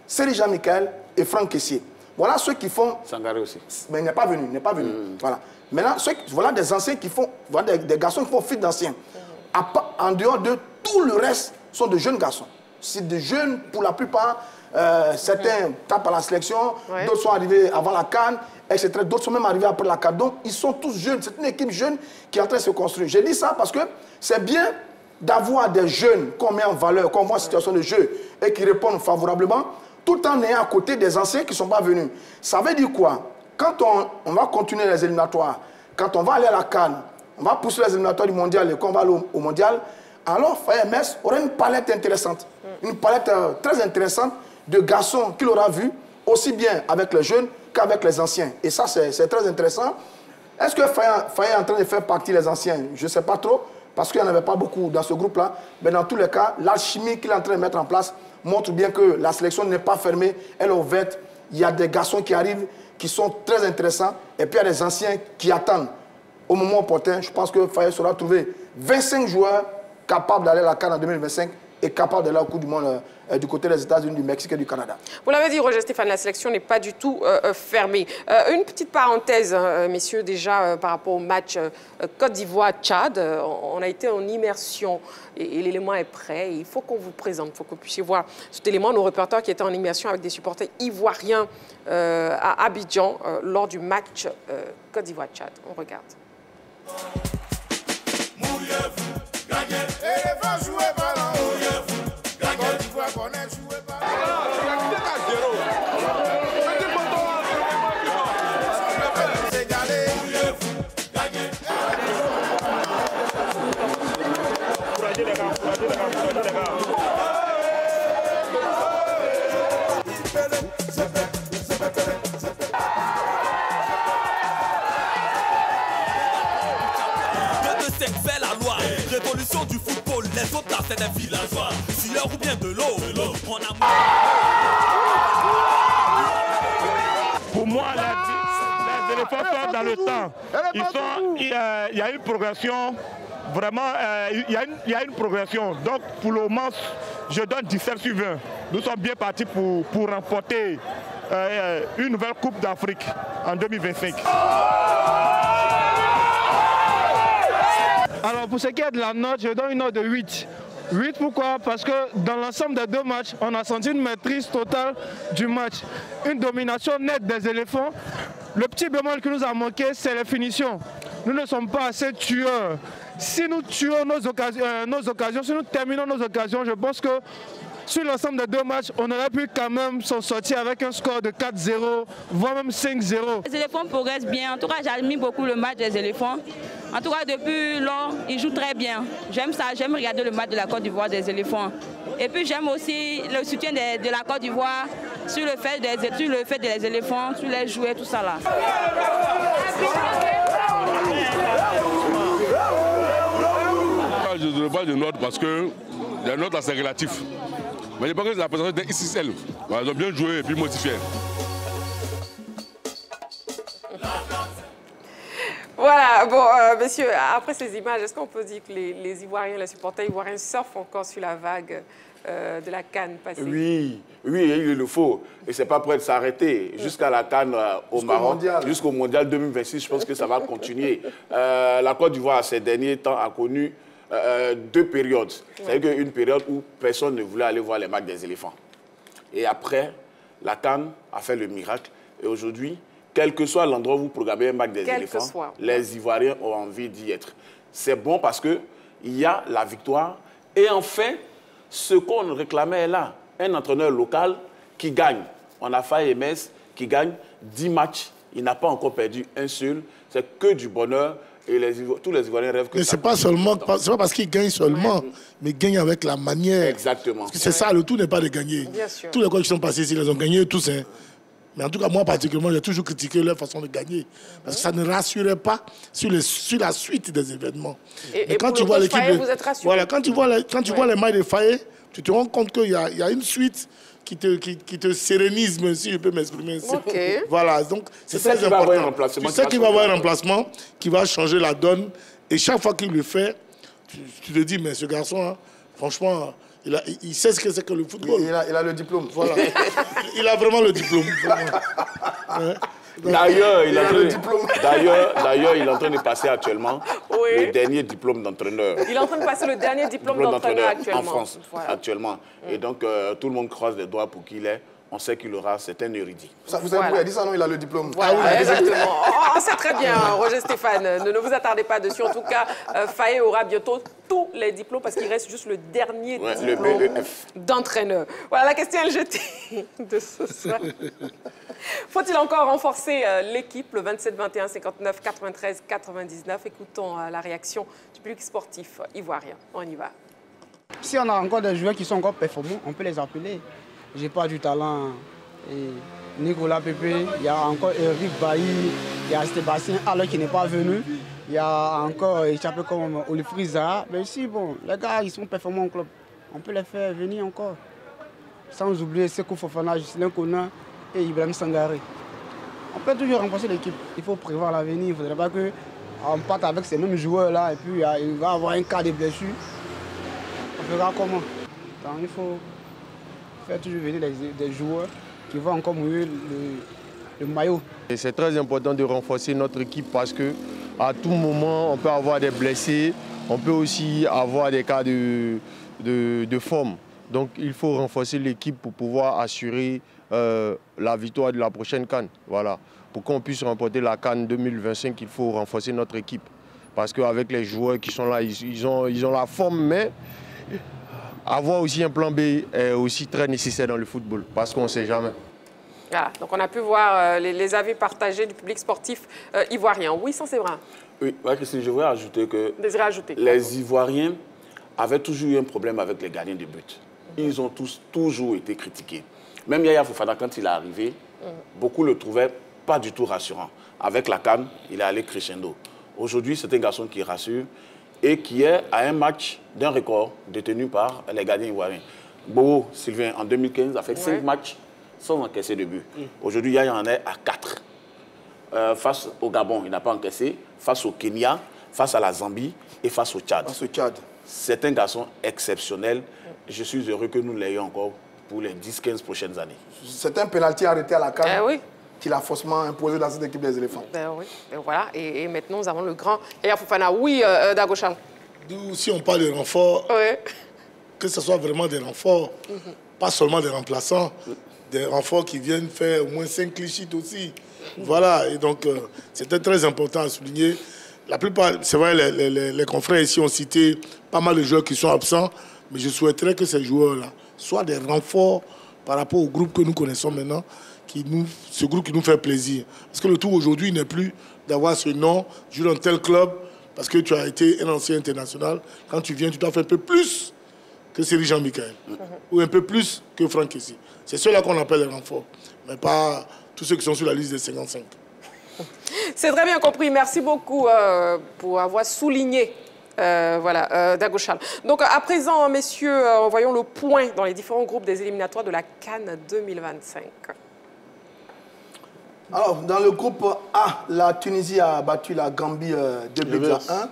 Seri Jean-Michel et Franck Kessier. Voilà ceux qui font... Sangaré aussi. Mais il n'est pas venu, Voilà. Maintenant, voilà des anciens qui font... Voilà des garçons qui font fit d'anciens. En dehors de tout le reste, sont de jeunes garçons. C'est des jeunes, pour la plupart, certains tapent à la sélection, d'autres sont arrivés avant la CAN, etc. D'autres sont même arrivés après la CAN. Donc, ils sont tous jeunes. C'est une équipe jeune qui est en train de se construire. J'ai dit ça parce que c'est bien d'avoir des jeunes qu'on met en valeur, qu'on voit en situation de jeu et qui répondent favorablement, tout en ayant à côté des anciens qui ne sont pas venus. Ça veut dire quoi? Quand on va continuer les éliminatoires, quand on va aller à la CAN, on va pousser les éliminatoires du mondial et qu'on va aller au mondial, alors Fayet Metz aura une palette intéressante. Une palette très intéressante de garçons qu'il aura vus, aussi bien avec les jeunes qu'avec les anciens. Et ça, c'est très intéressant. Est-ce que Fayet est en train de faire partie des anciens? Je ne sais pas trop. Parce qu'il n'y en avait pas beaucoup dans ce groupe-là. Mais dans tous les cas, l'alchimie qu'il est en train de mettre en place montre bien que la sélection n'est pas fermée, elle est ouverte. Il y a des garçons qui arrivent, qui sont très intéressants. Et puis il y a des anciens qui attendent. Au moment opportun, je pense que Fayet saura trouver 25 joueurs capables d'aller à la CAN en 2025 est capable d'aller au Coupe du Monde du côté des États-Unis, du Mexique et du Canada. Vous l'avez dit, Roger Stéphane, la sélection n'est pas du tout fermée. Une petite parenthèse, messieurs, déjà par rapport au match Côte d'Ivoire-Tchad. On a été en immersion et l'élément est prêt. Il faut qu'on vous présente, il faut que vous puissiez voir cet élément. Nos reporters qui étaient en immersion avec des supporters ivoiriens à Abidjan lors du match Côte d'Ivoire-Tchad. On regarde. Révolution du football, les autres là c'est des villageois. Sueur ou bien de l'eau, on a... Pour moi, les éléphants sont dans le temps. Il y a une progression, vraiment, il y a une progression. Donc pour le moment, je donne 17 sur 20. Nous sommes bien partis pour remporter une nouvelle Coupe d'Afrique en 2025. Alors pour ce qui est de la note, je donne une note de 8. 8 pourquoi? Parce que dans l'ensemble des deux matchs, on a senti une maîtrise totale du match. Une domination nette des éléphants. Le petit bémol qui nous a manqué, c'est les finitions. Nous ne sommes pas assez tueurs. Si nous tuons nos occasions, si nous terminons nos occasions, je pense que sur l'ensemble des deux matchs, on aurait pu quand même s'en sortir avec un score de 4-0, voire même 5-0. Les éléphants progressent bien. En tout cas, j'admire beaucoup le match des éléphants. En tout cas, depuis lors, ils jouent très bien. J'aime ça, j'aime regarder le match de la Côte d'Ivoire des éléphants. Et puis j'aime aussi le soutien de la Côte d'Ivoire sur le fait des éléphants, sur les jouets, tout ça là. Je ne donne pas de notes parce que les notes c'est relatif. Mais je pense que c'est la présence des ICCL. Ils ont bien joué et puis motivé. Voilà, bon, messieurs, après ces images, est-ce qu'on peut dire que les Ivoiriens, les supporters ivoiriens surfent encore sur la vague de la CAN passée? Oui, il le faut. Et ce n'est pas prêt de s'arrêter. Jusqu'à la CAN au Maroc, jusqu'au Mondial 2026, je pense que ça va continuer. La Côte d'Ivoire, ces derniers temps, a connu deux périodes. C'est-à-dire une période où personne ne voulait aller voir les matchs des éléphants. Et après, la CAN a fait le miracle. Et aujourd'hui, quel que soit l'endroit où vous programmez un match des éléphants, les Ivoiriens ont envie d'y être. C'est bon parce qu'il y a la victoire. Et enfin, ce qu'on réclamait est là. Un entraîneur local qui gagne. On a Faye MS qui gagne 10 matchs. Il n'a pas encore perdu un seul. C'est que du bonheur. Et tous les Ivoiriens rêvent que mais ce n'est pas seulement, pas parce qu'ils gagnent seulement, mais ils gagnent avec la manière. Exactement. C'est ça, le tout n'est pas de gagner. Tous les coachs qui sont passés ici, ils ont gagné tous. Hein. Mais en tout cas, moi particulièrement, j'ai toujours critiqué leur façon de gagner. Parce que ça ne rassurait pas sur la suite des événements. Et quand tu vois l'équipe, vous êtes rassuré. Voilà, quand tu vois les matchs de Faye, tu te rends compte qu'il y a une suite qui te sérénise, si je peux m'exprimer ainsi. Okay. Voilà, donc c'est très important. Tu sais qu'il va y avoir un remplacement qui va changer la donne. Et chaque fois qu'il le fait, tu te dis, mais ce garçon, hein, franchement, il sait ce que c'est que le football. Il a le diplôme. Voilà. Il a vraiment le diplôme. D'ailleurs, il est en train de passer actuellement le dernier diplôme d'entraîneur. Il est en train de passer le dernier diplôme d'entraîneur actuellement. En France, actuellement. Et donc, tout le monde croise les doigts pour qu'il ait. On sait qu'il aura, c'est un érudit. Vous savez pourquoi il a dit ça, non? Il a le diplôme. Voilà, exactement. On sait très bien, Roger Stéphane. Ne vous attardez pas dessus. En tout cas, Faye aura bientôt tous les diplômes parce qu'il reste juste le dernier diplôme d'entraîneur. Voilà la question LGT de ce soir. Faut-il encore renforcer l'équipe, le 27, 21, 59, 93, 99? Écoutons la réaction du public sportif ivoirien. On y va. Si on a encore des joueurs qui sont encore performants, on peut les appeler. J'ai pas du talent. Et Nicolas Pépé, il y a encore Eric Bailly, il y a Sébastien Haller qui n'est pas venu. Il y a encore échappé comme Olivier Zaha. Mais si, bon, les gars, ils sont performants au club. On peut les faire venir encore. Sans oublier Sekou Fofana, Justin Kona et Ibrahim Sangaré. On peut toujours renforcer l'équipe. Il faut prévoir l'avenir. Il ne faudrait pas qu'on parte avec ces mêmes joueurs-là et puis il va y avoir un cas de blessure. On verra comment. Donc il faut faire toujours venir des joueurs qui vont encore mouiller le maillot. C'est très important de renforcer notre équipe parce qu'à tout moment, on peut avoir des blessés, on peut aussi avoir des cas de forme. Donc il faut renforcer l'équipe pour pouvoir assurer la victoire de la prochaine CAN. Voilà. Pour qu'on puisse remporter la CAN 2025, il faut renforcer notre équipe. Parce qu'avec les joueurs qui sont là, ils ont la forme, mais avoir aussi un plan B est aussi très nécessaire dans le football, parce qu'on ne sait jamais. Voilà, donc on a pu voir les avis partagés du public sportif ivoirien. Oui, c'est vrai. Oui, Christine, je voudrais ajouter que ajouter. Les Ivoiriens avaient toujours eu un problème avec les gardiens de but. Ils ont toujours été critiqués. Même Yaya Fofana, quand il est arrivé, beaucoup le trouvaient pas du tout rassurant. Avec la CAN, il est allé crescendo. Aujourd'hui, c'est un garçon qui rassure et qui est à un match d'un record détenu par les gardiens ivoiriens. Bobo Sylvain, en 2015, a fait 5 matchs sans encaisser de but. Aujourd'hui, Yaya en est à 4. Face au Gabon, il n'a pas encaissé. Face au Kenya, face à la Zambie et face au Tchad. C'est un garçon exceptionnel. Je suis heureux que nous l'ayons encore pour les 10-15 prochaines années. C'est un pénalty arrêté à la CAN qu'il a forcément imposé dans cette équipe des éléphants. Oui, et voilà. Et maintenant, nous avons le grand Yaya Fofana. Oui, Dagochal. Si on parle de renforts, que ce soit vraiment des renforts, pas seulement des remplaçants, des renforts qui viennent faire au moins 5 clichés aussi. Voilà, et donc c'était très important à souligner. La plupart, c'est vrai, les confrères ici ont cité pas mal de joueurs qui sont absents, mais je souhaiterais que ces joueurs-là soient des renforts par rapport au groupe que nous connaissons maintenant, ce groupe qui nous fait plaisir. Parce que le tour aujourd'hui n'est plus d'avoir ce nom, jouer dans tel club, parce que tu as été un ancien international. Quand tu viens, tu dois faire un peu plus que Cyril Jean-Michel, ou un peu plus que Franck Kessie. C'est ceux-là qu'on appelle les renforts, mais pas tous ceux qui sont sur la liste des 55. C'est très bien compris. Merci beaucoup pour avoir souligné Dagochal. Donc à présent, messieurs, voyons le point dans les différents groupes des éliminatoires de la CAN 2025. Alors, dans le groupe A, la Tunisie a battu la Gambie 2 buts à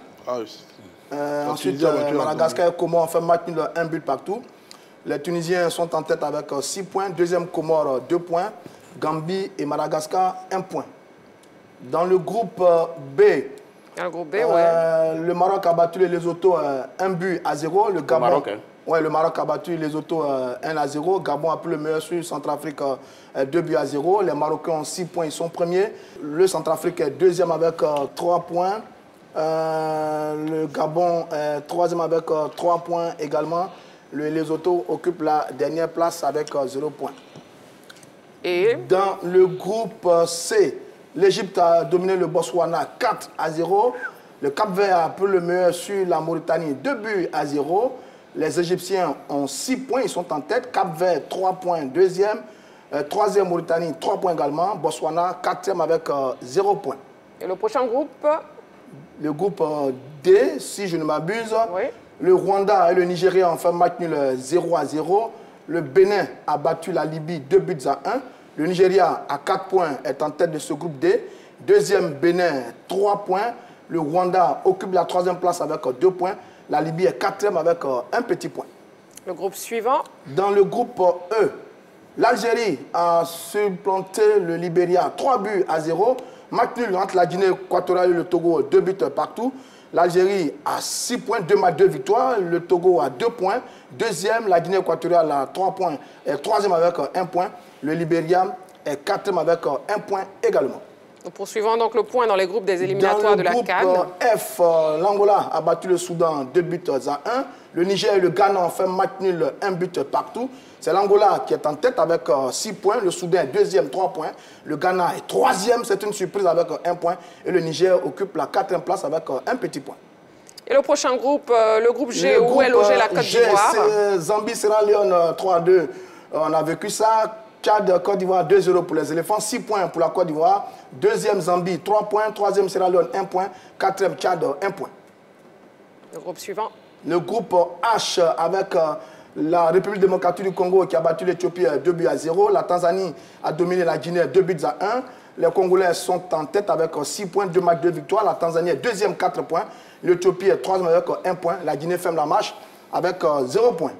1. Ensuite, Madagascar et Comores ont fait match nul 1 but partout. Les Tunisiens sont en tête avec 6 points. Deuxième, Comores, 2 points. Gambie et Madagascar, 1 point. Dans le groupe B, le Maroc a battu les Lesotho 1 but à 0. Le Gabon, le Maroc a battu les Lesotho 1 à 0. Gabon a pris le meilleur sur Centrafrique 2 buts à 0. Les Marocains ont 6 points, ils sont premiers. Le Centrafrique est deuxième avec 3 points. Le Gabon est troisième avec 3 points également. Le Lesotho occupe la dernière place avec 0 points. Et dans le groupe C, l'Égypte a dominé le Botswana 4 à 0. Le Cap-Vert a pris le meilleur sur la Mauritanie 2 buts à 0. Les Égyptiens ont 6 points, ils sont en tête. Cap-Vert 3 points, deuxième. Troisième Mauritanie 3 points également. Botswana 4e avec 0 points. Et le prochain groupe? Le groupe D, si je ne m'abuse. Le Rwanda et le Nigeria ont fait match nul 0 à 0. Le Bénin a battu la Libye 2 buts à 1. Le Nigeria, à 4 points, est en tête de ce groupe D. Deuxième, Bénin, 3 points. Le Rwanda occupe la 3e place avec 2 points. La Libye est 4e avec 1 petit point. Le groupe suivant? Dans le groupe E, l'Algérie a supplanté le Libéria 3 buts à 0. Match nul entre la Guinée équatoriale et le Togo, 2 buts partout. L'Algérie a 6 points, 2 matchs, 2 victoires. Le Togo a 2 points. Deuxième, la Guinée équatoriale a 3 points. Et troisième avec 1 point. Le Libéria est 4e avec 1 point également. Nous poursuivons donc le point dans les groupes des éliminatoires de la CAN. Dans le groupe F, l'Angola a battu le Soudan 2 buts à 1. Le Niger et le Ghana ont fait match nul 1 but partout. C'est l'Angola qui est en tête avec 6 points. Le Soudan est 2e, 3 points. Le Ghana est 3e, c'est une surprise avec 1 point. Et le Niger occupe la 4e place avec 1 petit point. Et le prochain groupe, le groupe G, où est logé la Côte d'Ivoire? Zambie, Sierra Leone 3-2. On a vécu ça. Tchad, Côte d'Ivoire 2-0 pour les éléphants. 6 points pour la Côte d'Ivoire. Deuxième, Zambie 3 points. Troisième, Sierra Leone 1 point. Quatrième, Tchad 1 point. Le groupe suivant? Le groupe H avec la République démocratique du Congo qui a battu l'Éthiopie 2 buts à 0. La Tanzanie a dominé la Guinée 2 buts à 1. Les Congolais sont en tête avec 6 points, 2 matchs, 2 victoires. La Tanzanie est deuxième, 4 points. L'Éthiopie est troisième avec 1 point. La Guinée ferme la marche avec 0 point.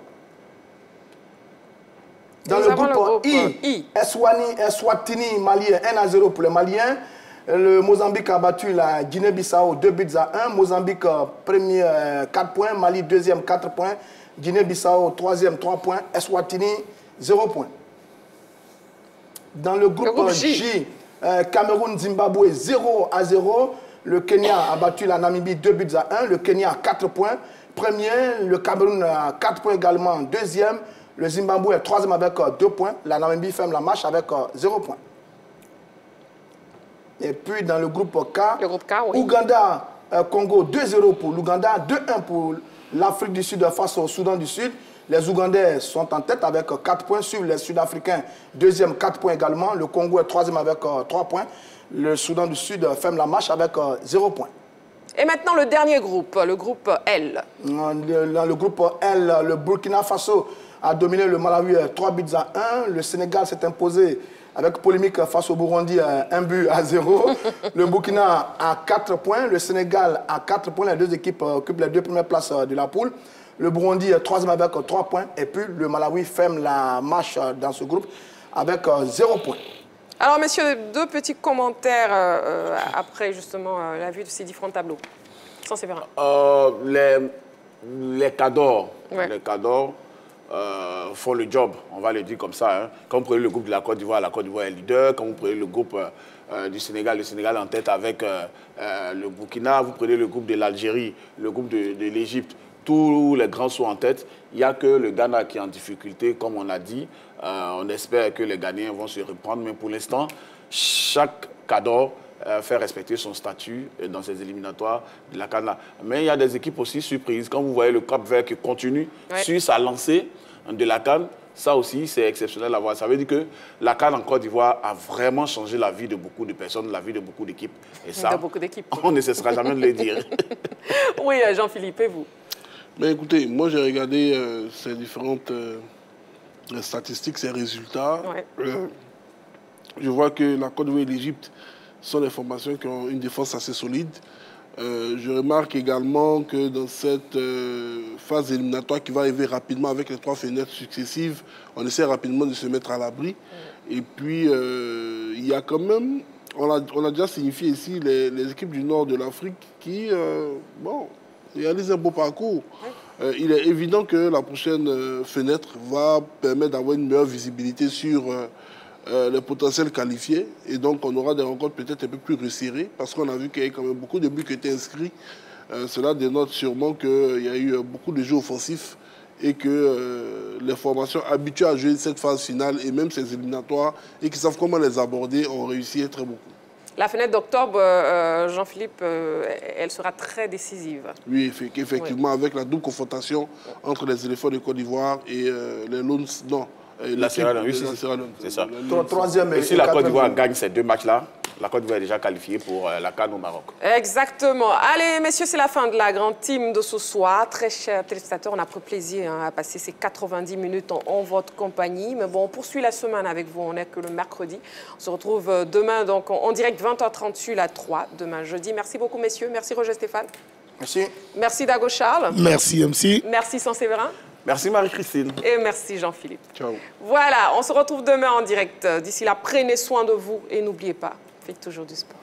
Dans le groupe I, Eswatini malien 1-0 pour les Maliens. Le Mozambique a battu la Guinée-Bissau 2-1. Mozambique premier 4 points, Mali deuxième 4 points, Guinée-Bissau troisième 3 points, Eswatini 0 points. Dans le groupe J, Cameroun-Zimbabwe 0-0. Le Kenya a battu la Namibie 2-1. Le Kenya 4 points. Premier, le Cameroun a 4 points également. Deuxième, le Zimbabwe est troisième avec 2 points. La Namibie ferme la marche avec 0 points. Et puis dans le groupe K, oui. Ouganda, Congo 2-0 pour l'Ouganda, 2-1 pour l'Afrique du Sud face au Soudan du Sud. Les Ougandais sont en tête avec 4 points, suivent les Sud-Africains, deuxième 4 points également. Le Congo est troisième avec 3 points. Le Soudan du Sud ferme la marche avec 0 points. Et maintenant le dernier groupe, le groupe L. Dans le groupe L, le Burkina Faso a dominé le Malawi 3-1. Le Sénégal s'est imposé avec polémique face au Burundi 1-0. Le Burkina a 4 points, le Sénégal a 4 points. Les deux équipes occupent les 2 premières places de la poule. Le Burundi est troisième avec 3 points. Et puis le Malawi ferme la marche dans ce groupe avec 0 points. Alors, messieurs, 2 petits commentaires après, justement, la vue de ces différents tableaux. Sans Séverin. Les cadors, font le job, on va le dire comme ça. Hein. Quand vous prenez le groupe de la Côte d'Ivoire est leader. Quand vous prenez le groupe du Sénégal, le Sénégal en tête avec le Burkina. Vous prenez le groupe de l'Algérie, le groupe de l'Égypte. Tous les grands sont en tête. Il n'y a que le Ghana qui est en difficulté, comme on a dit. On espère que les Ghanéens vont se reprendre. Mais pour l'instant, chaque cadre fait respecter son statut dans ces éliminatoires de la CAN. Mais il y a des équipes aussi surprises. Quand vous voyez le Cap-Vert qui continue sur sa lancée de la CAN, ça aussi, c'est exceptionnel à voir. Ça veut dire que la CAN en Côte d'Ivoire a vraiment changé la vie de beaucoup de personnes, la vie de beaucoup d'équipes. Et ça, on ne cessera jamais de le dire. Oui, Jean-Philippe, et vous? Mais écoutez, moi j'ai regardé ces différentes statistiques, ces résultats. Je vois que la Côte d'Ivoire et l'Égypte sont des formations qui ont une défense assez solide. Je remarque également que dans cette phase éliminatoire qui va arriver rapidement avec les 3 fenêtres successives, on essaie rapidement de se mettre à l'abri. Et puis, il y a quand même, on a déjà signifié ici les équipes du nord de l'Afrique qui, réalisent un beau parcours. Il est évident que la prochaine fenêtre va permettre d'avoir une meilleure visibilité sur les potentiels qualifiés. Et donc, on aura des rencontres peut-être un peu plus resserrées parce qu'on a vu qu'il y a quand même beaucoup de buts qui étaient inscrits. Cela dénote sûrement qu'il y a eu beaucoup de jeux offensifs et que les formations habituées à jouer cette phase finale et même ces éliminatoires et qui savent comment les aborder ont réussi très beaucoup. La fenêtre d'octobre, Jean-Philippe, elle sera très décisive. Oui, effectivement, avec la double confrontation entre les éléphants de Côte d'Ivoire et les Lons. Non, la Sierra Leone, c'est ça. Et si la Côte d'Ivoire gagne ces 2 matchs-là, la Côte d'Ivoire est déjà qualifiée pour la CAN au Maroc. Exactement. Allez, messieurs, c'est la fin de la grande team de ce soir. Très chers téléspectateurs, on a pris plaisir à passer ces 90 minutes en votre compagnie. Mais bon, on poursuit la semaine avec vous. On n'est que le mercredi. On se retrouve demain donc en direct 20h30 sur la 3, demain jeudi. Merci beaucoup, messieurs. Merci, Roger Stéphane. Merci. Merci, Dago Charles. Merci, MC. Merci, San-Séverin. Merci Marie-Christine. Et merci Jean-Philippe. Ciao. Voilà, on se retrouve demain en direct. D'ici là, prenez soin de vous et n'oubliez pas, faites toujours du sport.